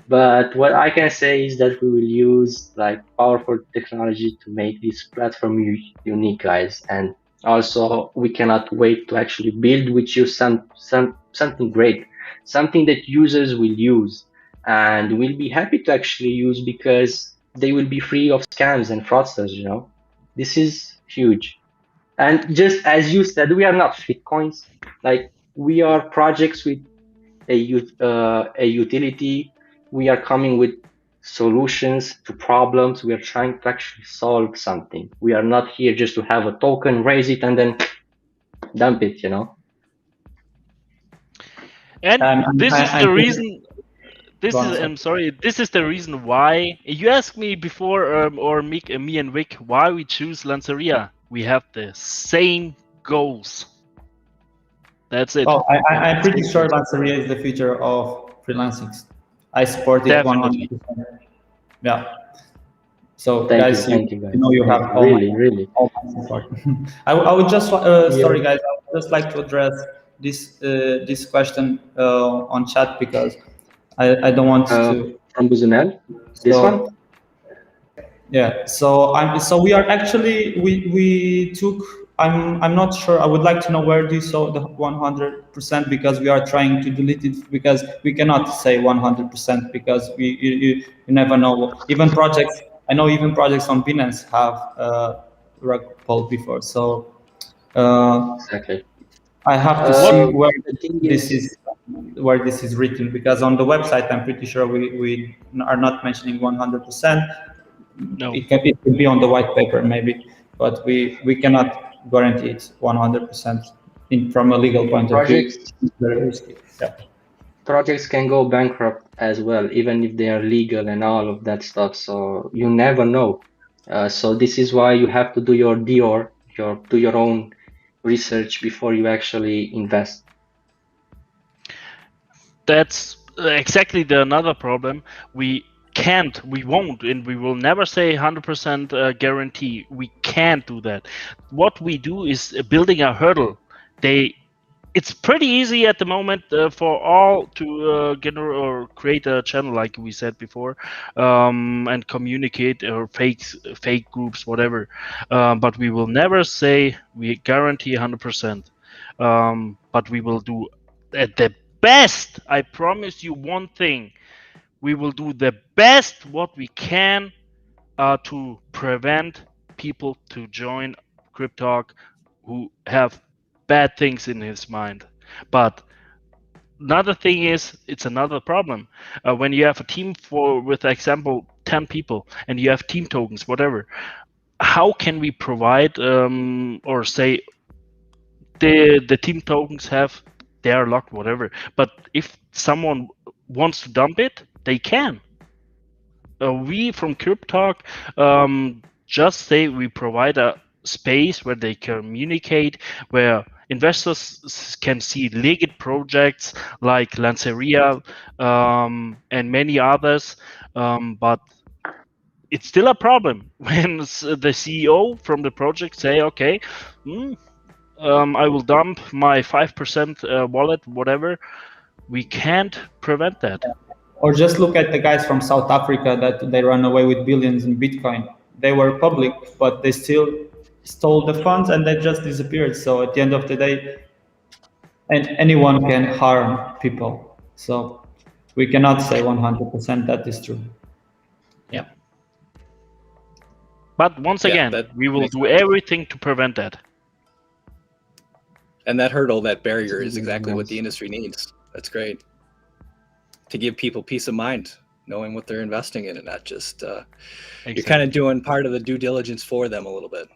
But what I can say is that we will use like powerful technology to make this platform unique, guys. And also, we cannot wait to actually build with you something great, something that users will use and will be happy to actually use because they will be free of scams and fraudsters. You know, this is huge. And just as you said, we are not Bitcoins. Like we are projects with a utility. We are coming with solutions to problems. We are trying to actually solve something. We are not here just to have a token, raise it, and then dump it, you know? And this is the reason. This is the reason why you asked me before, or me and Vic, why we choose Lanceria. We have the same goals. That's it. Oh, I'm pretty sure Lanceria is the future of freelancing. I support it 100%. Yeah. So guys, you know you have all my support. I would just sorry guys, I would just like to address this question on chat because I don't want to. From Buzunel, this one. Yeah. So we are actually we took. I'm not sure. I would like to know where do you saw the 100% because we are trying to delete it because we cannot say 100% because you never know. Even projects, I know even projects on Binance have rug pull before. So exactly. I have to see where this is written because on the website I'm pretty sure we are not mentioning 100%. No. It could be on the white paper maybe, but we cannot guarantee it 100% from a legal point of view. It's very risky. Yeah. Projects can go bankrupt as well, even if they are legal and all of that stuff. So you never know. So this is why you have to do your do your own research before you actually invest. That's exactly another problem. We won't, and we will never say 100% guarantee. We can't do that. What we do is building a hurdle. They it's pretty easy at the moment for all to generate or create a channel, like we said before, and communicate or fake groups, whatever. But we will never say we guarantee 100%. But we will do at the best. I promise you one thing: we will do the best what we can to prevent people to join Cryptalk who have bad things in his mind. But another thing is, it's another problem when you have a team for, with example, 10 people, and you have team tokens, whatever. How can we provide or say the team tokens have, they are locked, whatever. But if someone wants to dump it, they can. We from Cryptalk just say we provide a space where they communicate, where investors can see legged projects like Lanceria and many others. But it's still a problem when the CEO from the project say, okay, I will dump my 5% wallet, whatever. We can't prevent that. Or just look at the guys from South Africa that they ran away with billions in Bitcoin. They were public, but they still stole the funds and they just disappeared. So at the end of the day, and anyone can harm people. So we cannot say 100% that is true. Yeah. But once again, we will do everything to prevent that. And that hurdle, that barrier is exactly what the industry needs. That's great. To give people peace of mind, knowing what they're investing in and not just, you're kind of doing part of the due diligence for them a little bit.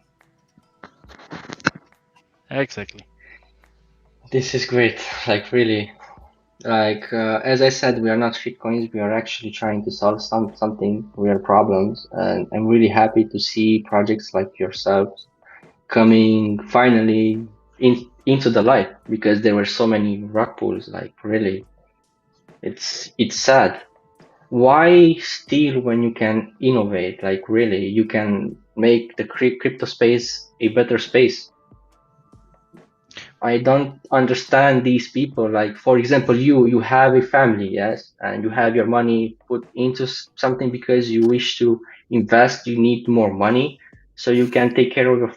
Exactly. This is great. Like really, like as I said, we are not shitcoins. We are actually trying to solve something real problems, and I'm really happy to see projects like yourselves coming finally into the light, because there were so many rug pulls. Like really, it's sad. Why steal when you can innovate? Like really, you can make the crypto space a better space. I don't understand these people. Like, for example, you have a family, yes, and you have your money put into something because you wish to invest. You need more money so you can take care of your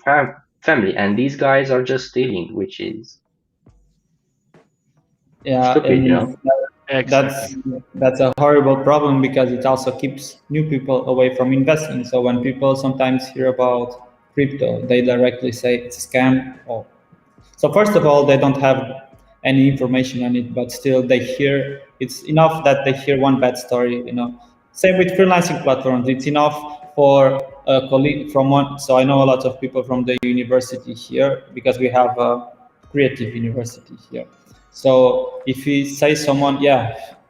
family. And these guys are just stealing, which is stupid, you know? That's a horrible problem because it also keeps new people away from investing. So when people sometimes hear about crypto, they directly say it's a scam. So first of all, they don't have any information on it, but still they hear, it's enough that they hear one bad story, you know. Same with freelancing platforms, it's enough for a colleague from one. So I know a lot of people from the university here because we have a creative university here. So if you say someone,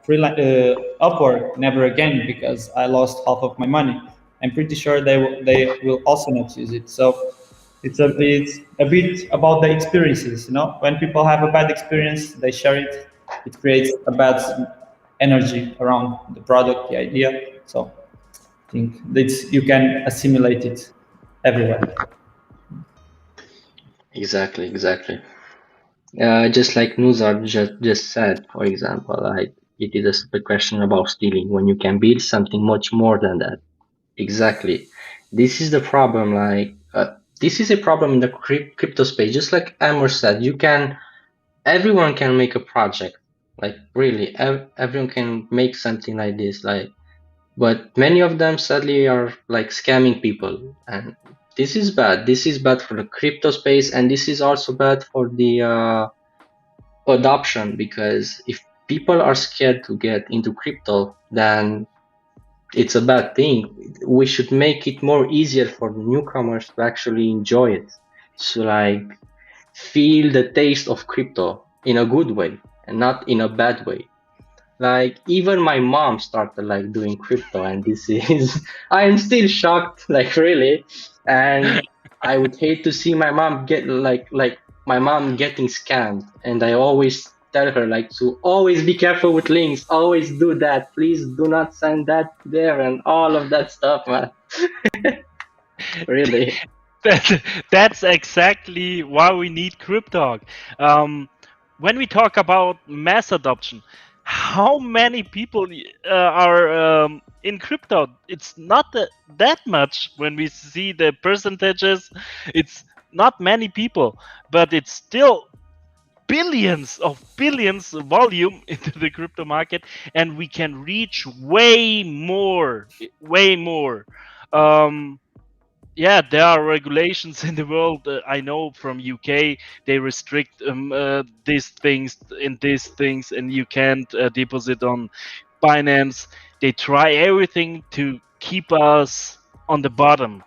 Upwork, never again, because I lost half of my money, I'm pretty sure they will also not use it. So it's a bit about the experiences, you know. When people have a bad experience, they share it. It creates a bad energy around the product, the idea. So I think you can assimilate it everywhere. Exactly. Just like Nuzar just said, for example, like it is a stupid question about stealing when you can build something much more than that. Exactly. This is the problem. Like this is a problem in the crypto space. Just like Amer said, everyone can make a project. Like really, everyone can make something like this. Like, but many of them sadly are like scamming people, and this is bad. This is bad for the crypto space, and this is also bad for the adoption, because if people are scared to get into crypto, then it's a bad thing. We should make it more easier for newcomers to actually enjoy it, to like feel the taste of crypto in a good way and not in a bad way. Like even my mom started like doing crypto, and this is I am still shocked, like really. And I would hate to see my mom get like my mom getting scammed. And I always tell her like to always be careful with links, always do that, please do not send that there and all of that stuff, man. Really. That's exactly why we need Cryptalk. when we talk about mass adoption, how many people are in crypto? It's not that much when we see the percentages. It's not many people, but it's still billions volume into the crypto market, and we can reach way more. Yeah, there are regulations in the world. I know from UK they restrict these things and these things, and you can't deposit on Binance. They try everything to keep us on the bottom,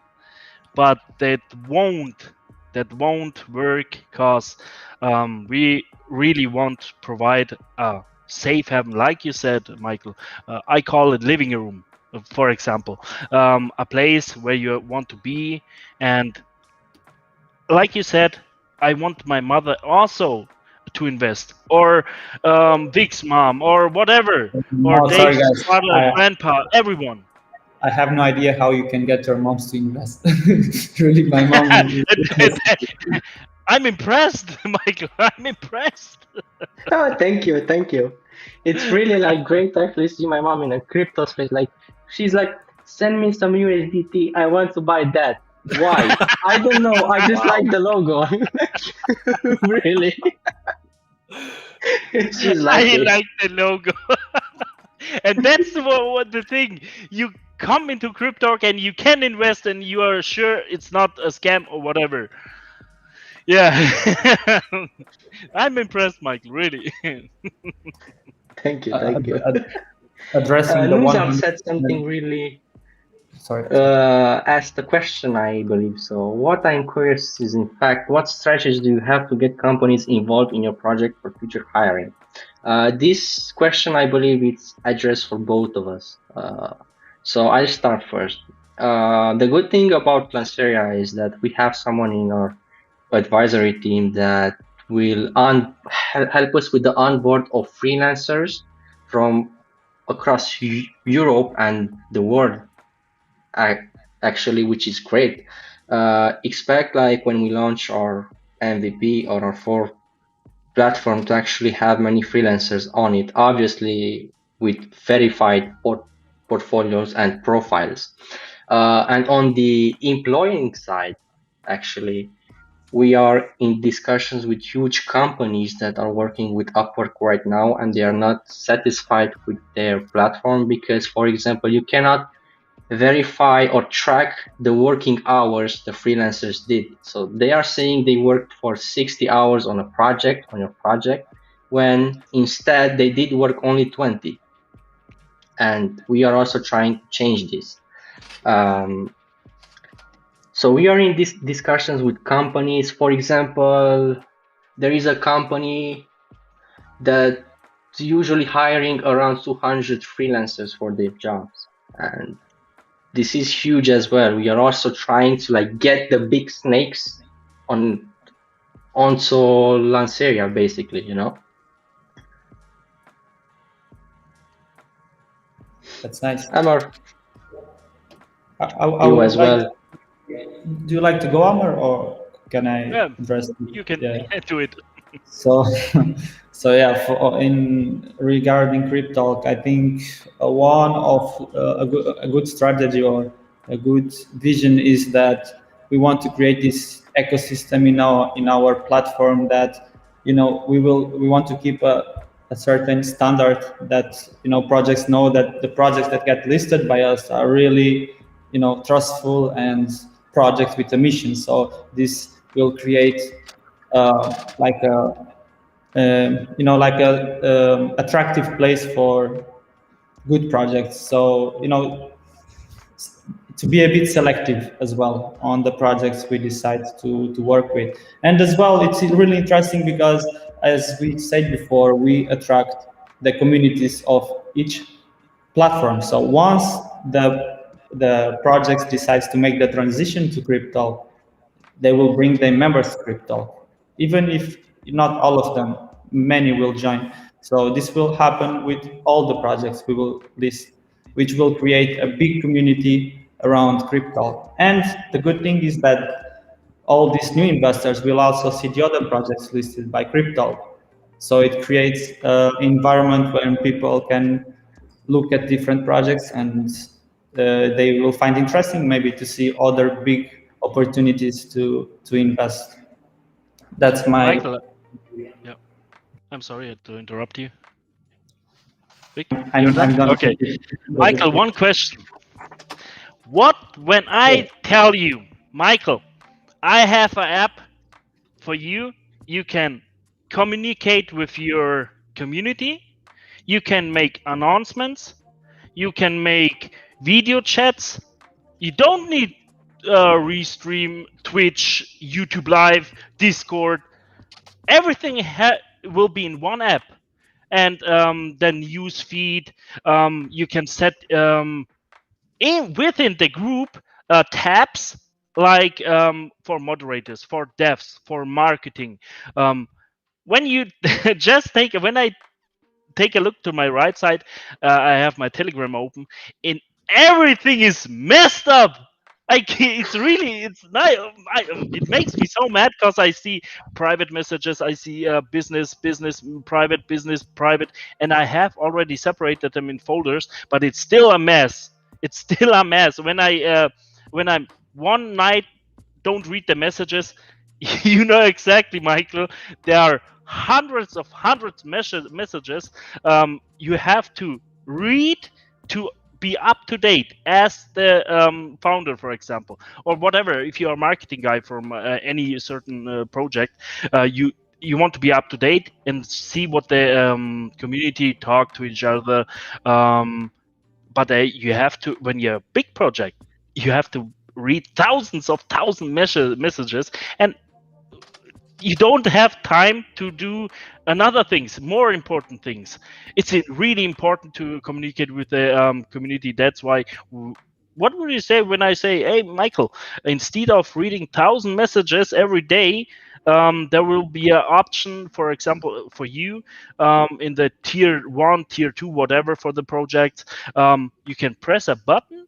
but that won't work, because we really want to provide a safe haven, like you said, Michael. I call it living room, for example, a place where you want to be. And like you said, I want my mother also to invest, or Vic's mom, or whatever, or No, sorry Dave's guys, father, grandpa, everyone. I have no idea how you can get your moms to invest. Really, my mom. I'm impressed, Michael. I'm impressed. Oh, thank you, thank you. It's really like great to actually see my mom in a crypto space. Like she's like, send me some USDT. I want to buy that. Why? I don't know. I just Wow. like the logo. Really? She's like I this. like the logo. And that's what the thing. You come into crypto and you can invest, and you are sure it's not a scam or whatever. Yeah. I'm impressed, Michael, really. Thank you, thank you. Addressing the Nuzar one. said something really Sorry. asked the question, I believe so. What I'm curious is, in fact, what strategies do you have to get companies involved in your project for future hiring? This question, I believe, it's addressed for both of us. So I'll start first. The good thing about Lanceria is that we have someone in our advisory team that will help us with the onboard of freelancers from across Europe and the world, actually, which is great. Expect like when we launch our MVP or our fourth platform to actually have many freelancers on it, obviously with verified portfolios and profiles. And on the employing side, actually, we are in discussions with huge companies that are working with Upwork right now, and they are not satisfied with their platform because, for example, you cannot verify or track the working hours the freelancers did. So they are saying they worked for 60 hours on your project, when instead they did work only 20. And we are also trying to change this. So we are in these discussions with companies. For example, there is a company that's usually hiring around 200 freelancers for their jobs. And this is huge as well. We are also trying to like get the big snakes onto Lanceria, basically, you know. That's nice. Amer, I you would as like. well. Do you like to go, Amer, or can I Yeah, address? you can Yeah. do it. So, so yeah. In regarding Cryptalk, I think one of a good strategy or a good vision is that we want to create this ecosystem in our platform that we want to keep a certain standard that projects know that the projects that get listed by us are really trustful and projects with a mission. So this will create like a like a attractive place for good projects. So to be a bit selective as well on the projects we decide to work with. And as well, it's really interesting because, as we said before, we attract the communities of each platform. So once the projects decides to make the transition to crypto, they will bring their members to crypto. Even if not all of them, many will join. So this will happen with all the projects we will list, which will create a big community around crypto. And the good thing is that all these new investors will also see the other projects listed by crypto. So it creates an environment where people can look at different projects and they will find interesting maybe to see other big opportunities to invest. That's my... Michael, yeah, I'm sorry to interrupt you. Vic, I'm you're done? done. Okay. Michael, one question. What when I tell you, Michael, I have an app for you, you can communicate with your community, you can make announcements, you can make video chats, you don't need restream, Twitch, YouTube Live, Discord. Everything will be in one app. And the news feed, you can set within the group tabs like for moderators, for devs, for marketing. When you just when I take a look to my right side, I have my Telegram open, and everything is messed up. It's nice. It makes me so mad because I see private messages, I see business, business, private, and I have already separated them in folders, but it's still a mess. It's still a mess. When I'm one night don't read the messages, you know exactly, Michael. There are hundreds messages. You have to read to be up to date as the founder, for example, or whatever. If you are a marketing guy from any certain project, you want to be up to date and see what the community talk to each other. But you have to, when you're a big project, you have to read thousands messages, and you don't have time to do another things, more important things. It's really important to communicate with the community. That's why. What would you say when I say, "Hey, Michael, instead of reading 1,000 messages every day, there will be an option, for example, for you in the tier 1, tier 2, whatever for the project. You can press a button,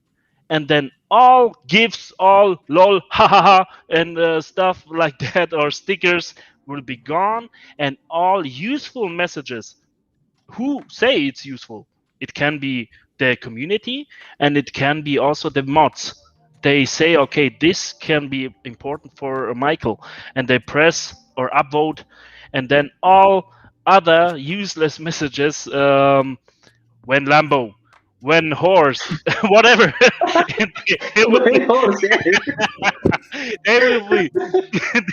and then all gifs, all lol, ha ha ha, and stuff like that, or stickers will be gone, and all useful messages. Who say it's useful? It can be the community, and it can be also the mods. They say, okay, this can be important for Michael, and they press or upvote, and then all other useless messages, when Lambo, when horse, whatever. They will When horse, yeah. they will be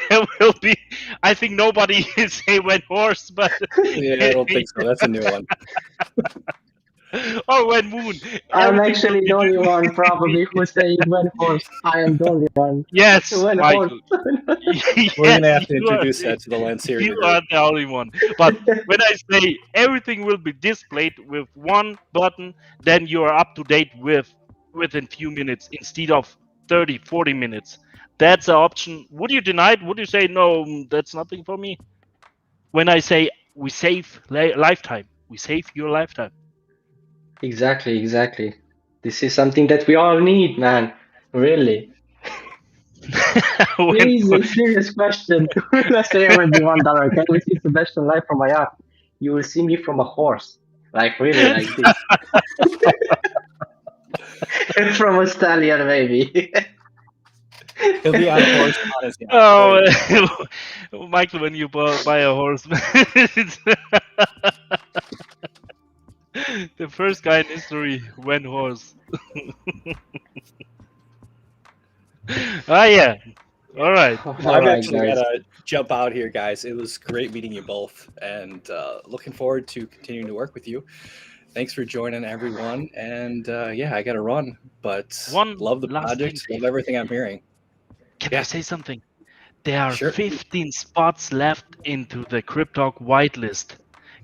there will be, I think nobody say when horse, but Yeah, I don't think so. That's a new one. or when moon. I'm Everything actually will the only be one probably who's saying when horse. I am the only one. yes, When horse. Michael. We're Yes, gonna have to you are introduce that to the Lanceria you group. are the only one. But when I say everything will be displayed with one button, then you are up to date within few minutes instead of 30, 40 minutes. That's an option. Would you deny it? Would you say no, that's nothing for me? When I say we save lifetime, we save your lifetime. Exactly. This is something that we all need, man. Really. When- Please, a serious question. Let's say I will be $1. Can we see Sebastian live from my app? You will see me from a horse. Like really like this. From a stallion, maybe. He'll be on horse on his yacht. Oh, Michael, when you buy a horse, the first guy in history went horse. Yeah. All right. I've Alright, actually guys. got to jump out here, guys. It was great meeting you both, and looking forward to continuing to work with you. Thanks for joining, everyone. And yeah, I got to run, but One love the last project, thing, love everything I'm hearing. Can Yeah. I say something? There are Sure. 15 spots left into the Cryptalk whitelist.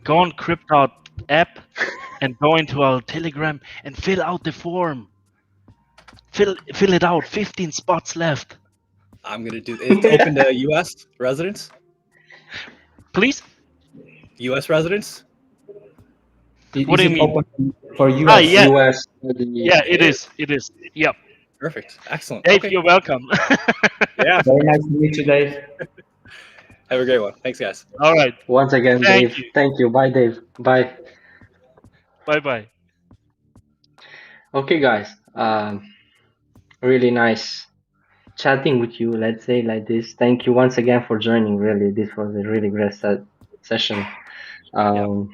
Go on Cryptalk app and go into our Telegram and fill out the form. Fill it out. 15 spots left. I'm gonna do. It's open to U.S. residents. Please. U.S. residents. What do you mean? Open for US? Yeah. US. Yeah, it is. Yep. Perfect. Excellent. Dave, Okay. you're welcome. Yeah. Very nice to meet you, Dave. Have a great one. Thanks, guys. All right. Once again, Thank Dave. you. Thank you. Bye, Dave. Bye. Bye-bye. Okay, guys. Really nice chatting with you. Let's say like this. Thank you once again for joining. Really, this was a really great session. Um,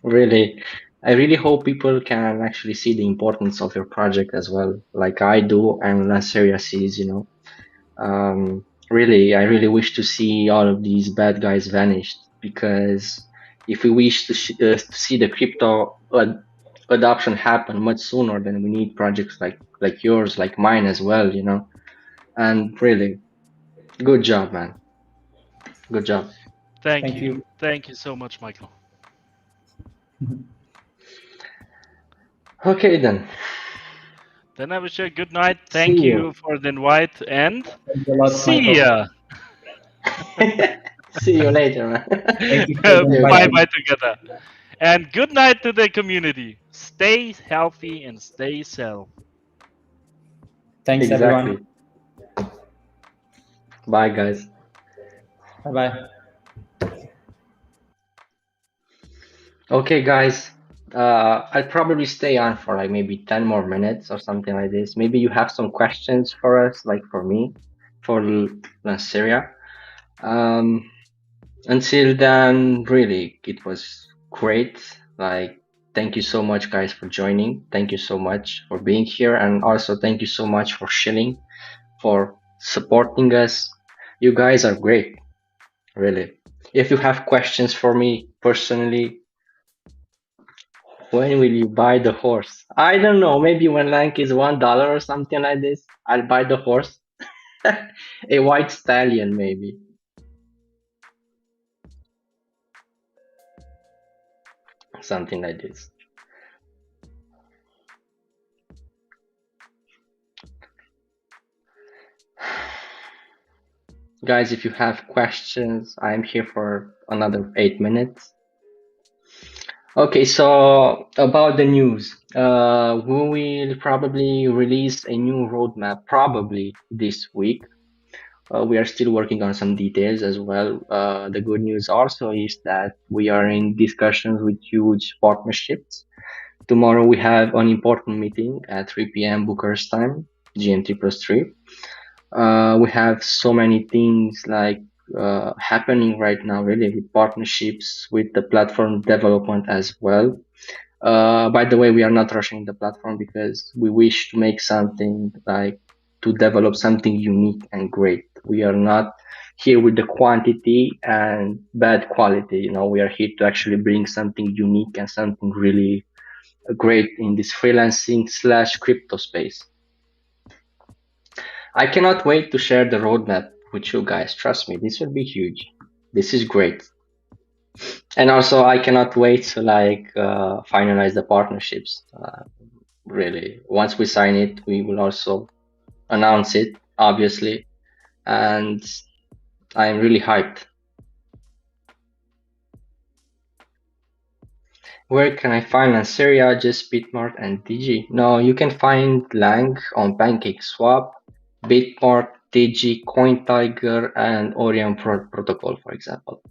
really, I really hope people can actually see the importance of your project as well, like I do, and Lanceria sees. Really, I really wish to see all of these bad guys vanished, because if we wish to see the crypto adoption happen much sooner, then we need projects like yours, like mine as well. And really, good job, man. Good job. Thank Thank you. you. Thank you so much, Michael. Okay, then. Then I wish you a good night. Thank See you for the invite, and Thanks a lot, see Michael. ya. See you later, man. Thank you for the Okay, invite. Bye-bye together. And good night to the community. Stay healthy and stay safe. Thanks, Exactly. everyone. Bye, guys. Bye-bye. Okay, guys. I'll probably stay on for like maybe 10 more minutes or something like this. Maybe you have some questions for us, like for me, for Lanceria. Until then, really, it was great. Like, thank you so much, guys, for joining. Thank you so much for being here. And also, thank you so much for shilling, for supporting us. You guys are great, really. If you have questions for me personally, when will you buy the horse? I don't know. Maybe when Lank is $1 or something like this, I'll buy the horse. A white stallion, maybe. Something like this. Guys, if you have questions, I'm here for another 8 minutes. Okay, so about the news, we will probably release a new roadmap probably this week. We are still working on some details as well. The good news also is that we are in discussions with huge partnerships. Tomorrow we have an important meeting at 3 p.m. Bucharest time, GMT +3. We have so many things like happening right now, really, with partnerships, with the platform development as well. By the way, we are not rushing the platform because we wish to make something like to develop something unique and great. We are not here with the quantity and bad quality. We are here to actually bring something unique and something really great in this freelancing / crypto space. I cannot wait to share the roadmap with you guys. Trust me, this will be huge. This is great. And also, I cannot wait to finalize the partnerships. Really, once we sign it, we will also announce it, obviously. And I'm really hyped. Where can I find Lanceria, just Bitmart and Digi? No, you can find Lang on PancakeSwap, Bitmart, Digi, CoinTiger, and Orion Protocol, for example.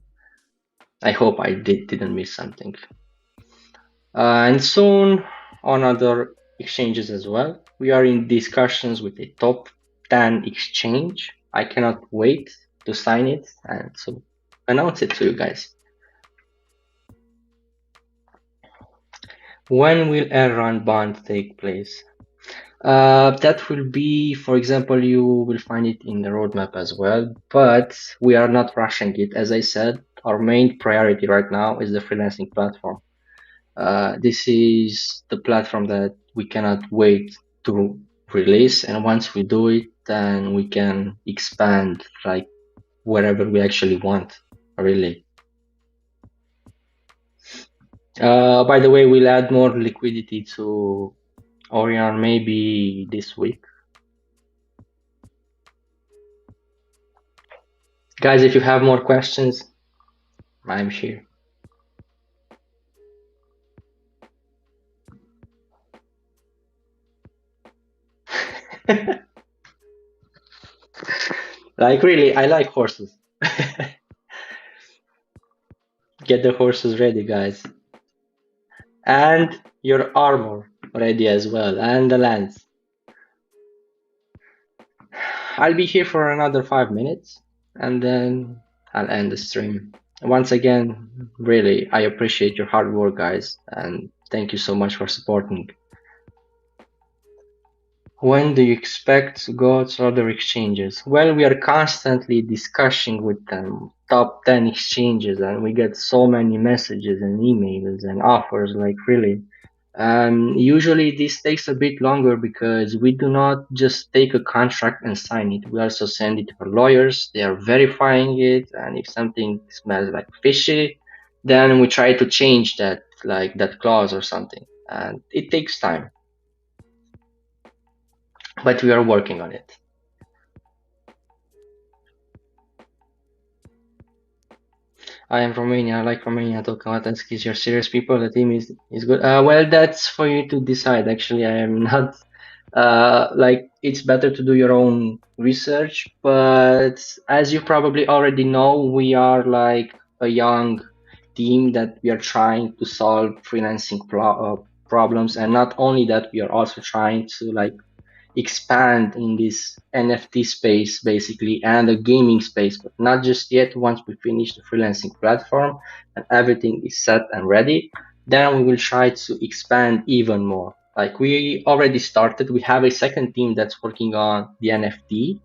I hope I didn't miss something. And soon on other exchanges as well. We are in discussions with a top 10 exchange. I cannot wait to sign it and so announce it to you guys. When will air run bond take place? That will be, for example, you will find it in the roadmap as well, but we are not rushing it. As I said, our main priority right now is the freelancing platform. This is the platform that we cannot wait to release, and once we do it, then we can expand like wherever we actually want, really. By the way, we'll add more liquidity to Orion maybe this week. Guys, if you have more questions, I'm here. Like really, I like horses. Get the horses ready, guys. And your armor ready as well, and the lance. I'll be here for another 5 minutes, and then I'll end the stream. Once again, really, I appreciate your hard work, guys, and thank you so much for supporting. When do you expect to go to other exchanges? Well, we are constantly discussing with them top 10 exchanges, and we get so many messages and emails and offers, like really. Usually this takes a bit longer because we do not just take a contract and sign it. We also send it to our lawyers. They are verifying it, and if something smells like fishy, then we try to change that, like that clause or something. And it takes time, but we are working on it. I am Romania. I like Romania. Tolkavatanskis, you're serious people. The team is good. Well, that's for you to decide. Actually, I am not. Like it's better to do your own research. But as you probably already know, we are like a young team that we are trying to solve freelancing problems, and not only that, we are also trying to like expand in this NFT space basically and the gaming space, but not just yet. Once we finish the freelancing platform and everything is set and ready, then we will try to expand even more. Like we already started, we have a second team that's working on the NFT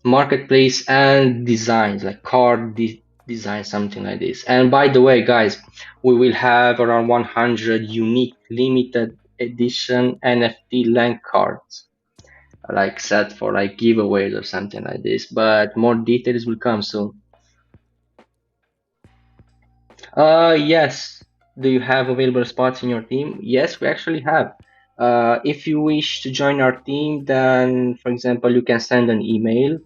marketplace and designs, like card design, something like this. And by the way, guys, we will have around 100 unique limited edition NFT link cards like set for like giveaways or something like this, but more details will come soon. Yes. Do you have available spots in your team? Yes, we actually have. If you wish to join our team, then for example, you can send an email.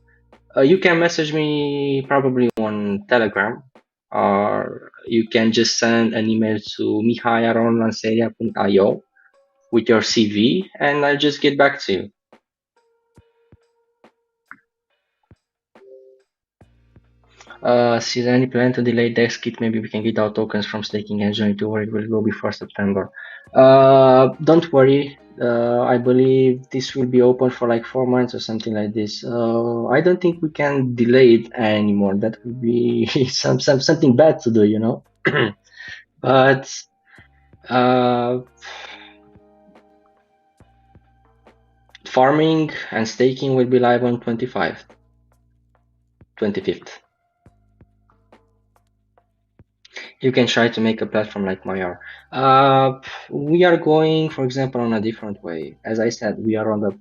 You can message me probably on Telegram, or you can just send an email to mihai@lanceria.io with your CV, and I'll just get back to you. Is there any plan to delay Dex kit? Maybe we can get our tokens from staking and join to where it will go before September. Don't worry. I believe this will be open for like 4 months or something like this. I don't think we can delay it anymore. That would be something bad to do, you know. But farming and staking will be live on 25th. You can try to make a platform like Mayar. We are going, for example, on a different way. As I said, we are on the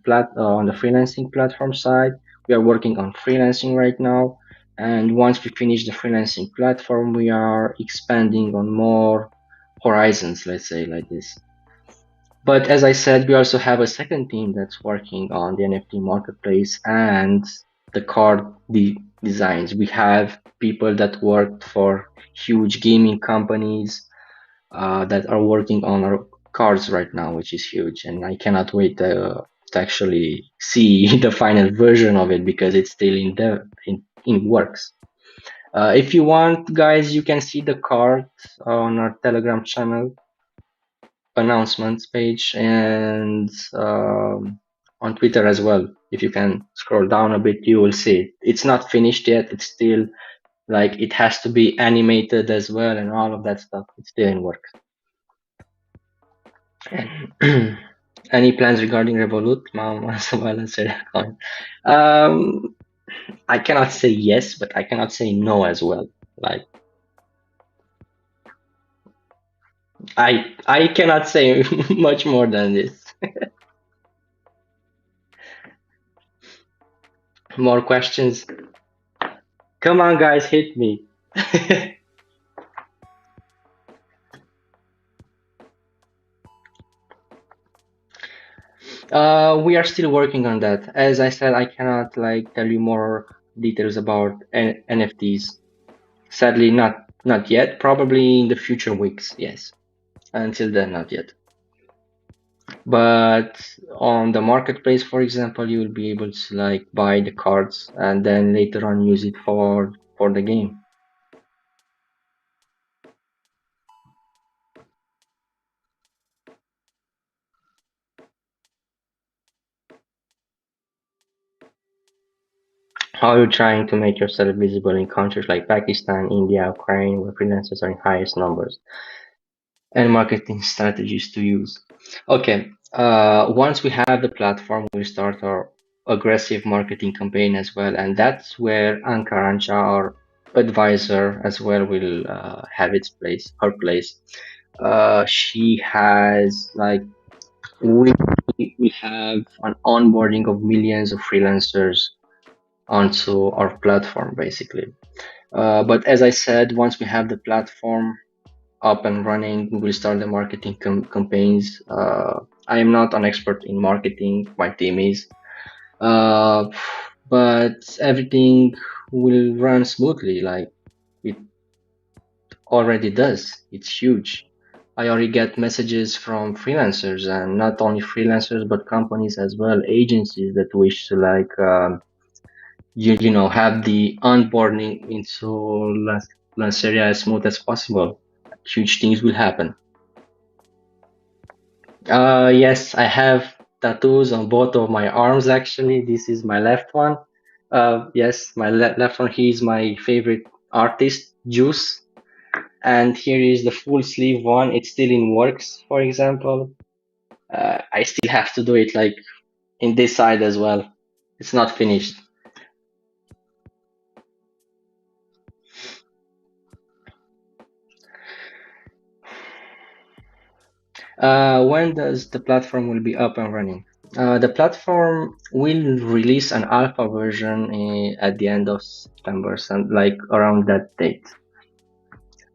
freelancing platform side. We are working on freelancing right now, and once we finish the freelancing platform, we are expanding on more horizons. Let's say like this. But as I said, we also have a second team that's working on the NFT marketplace and the card designs. We have people that worked for huge gaming companies that are working on our cards right now, which is huge. And I cannot wait to actually see the final version of it because it's still in works. If you want, guys, you can see the card on our Telegram channel announcements page and on Twitter as well. If you can scroll down a bit, you will see it. It's not finished yet. It's still like it has to be animated as well and all of that stuff. It's still in work. Any plans regarding Revolut? I cannot say yes, but I cannot say no as well. Like I cannot say much more than this. More questions? Come on, guys, hit me. We are still working on that. As I said, I cannot like tell you more details about NFTs. Sadly, not yet. Probably in the future weeks. Yes. Until then, not yet. But on the marketplace, for example, you will be able to like buy the cards and then later on use it for the game. How are you trying to make yourself visible in countries like Pakistan, India, Ukraine, where freelancers are in highest numbers? And marketing strategies to use. Okay, once we have the platform, we start our aggressive marketing campaign as well, and that's where Ankarancha, our advisor, as well, will have her place. She has like we we have an onboarding of millions of freelancers onto our platform, basically. But as I said, once we have the platform up and running, we will start the marketing campaigns. I am not an expert in marketing, my team is, uh, but everything will run smoothly like it already does. It's huge. I already get messages from freelancers, and not only freelancers but companies as well, agencies that wish to like you know, have the onboarding into Lanceria as smooth as possible. Huge things will happen. Yes, I have tattoos on both of my arms actually. This is my left one. Yes, my left one. He is my favorite artist, Juice. And here is the full sleeve one. It's still in works, for example. I still have to do it like in this side as well. It's not finished. When does the platform will be up and running? The platform will release an alpha version at the end of September, like around that date.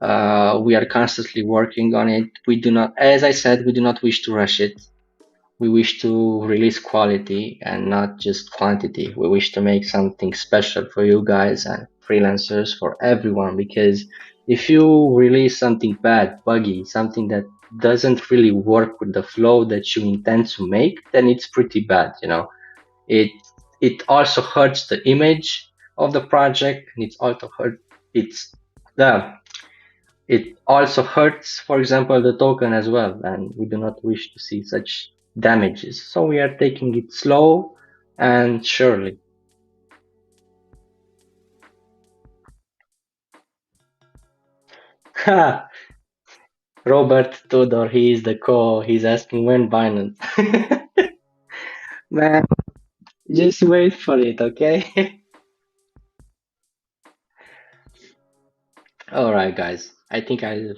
We are constantly working on it. We do not, as I said, we do not wish to rush it. We wish to release quality and not just quantity. We wish to make something special for you guys and freelancers, for everyone, because if you release something bad, buggy, something that doesn't really work with the flow that you intend to make, then it's pretty bad, you know. It also hurts the image of the project, and it's it also hurts, for example, the token as well, and we do not wish to see such damages. So we are taking it slow and surely. Robert Tudor, he's asking when Binance. Man, just wait for it, okay? Alright, guys. I think I'll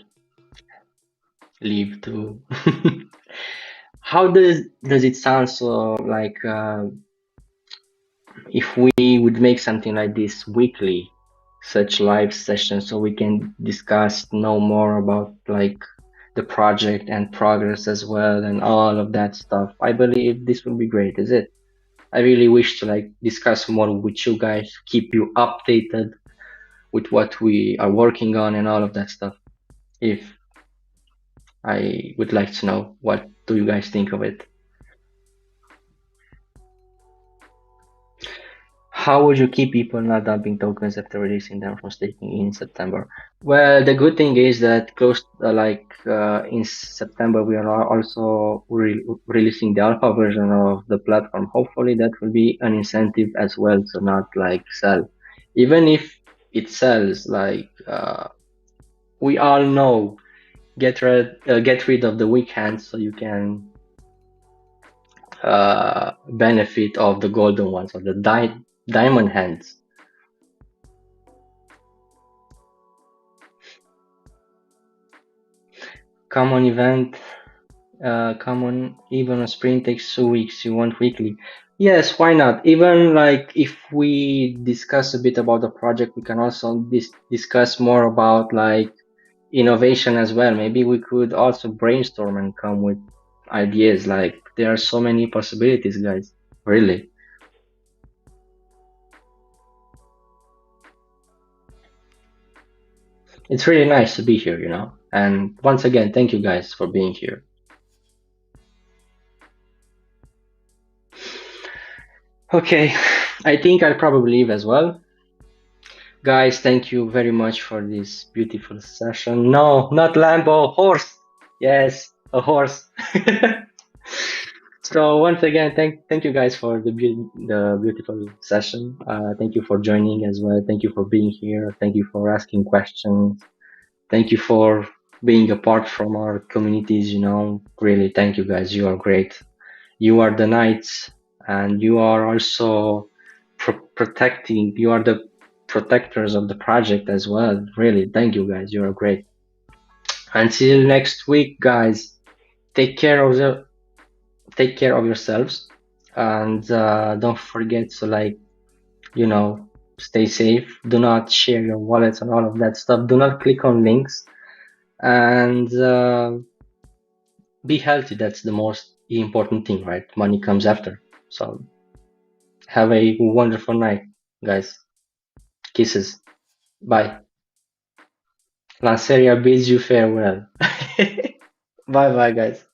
leave too. How does it sound so like if we would make something like this weekly, such live sessions, so we can discuss, know more about like the project and progress as well and all of that stuff? I believe this would be great, is it? I really wish to like discuss more with you guys, keep you updated with what we are working on and all of that stuff. If I would like to know, what do you guys think of it? How would you keep people not dumping tokens after releasing them from staking in September? Well, the good thing is that in September we are also releasing the alpha version of the platform. Hopefully that will be an incentive as well to not like sell. Even if it sells, we all know, get rid of the weak hands so you can benefit of the golden ones, or the diamond hands. Common event, common even a sprint takes 2 weeks. You want weekly? Yes, why not? Even like if we discuss a bit about the project, we can also discuss more about like innovation as well. Maybe we could also brainstorm and come with ideas. Like there are so many possibilities, guys. Really. It's really nice to be here, you know. And once again, thank you guys for being here. Okay, I think I'll probably leave as well. Guys, thank you very much for this beautiful session. No, not Lambo, horse. Yes, a horse. So once again, thank you guys for the beautiful session. Thank you for joining as well. Thank you for being here. Thank you for asking questions. Thank you for being apart from our communities. Really, thank you guys. You are great. You are the knights, and you are also protecting. You are the protectors of the project as well. Really, thank you guys. You are great. Until next week, guys. Take care of yourselves, and don't forget to stay safe. Do not share your wallets and all of that stuff. Do not click on links, and be healthy. That's the most important thing, right? Money comes after. So have a wonderful night, guys. Kisses. Bye. Lanceria bids you farewell. Bye bye, guys.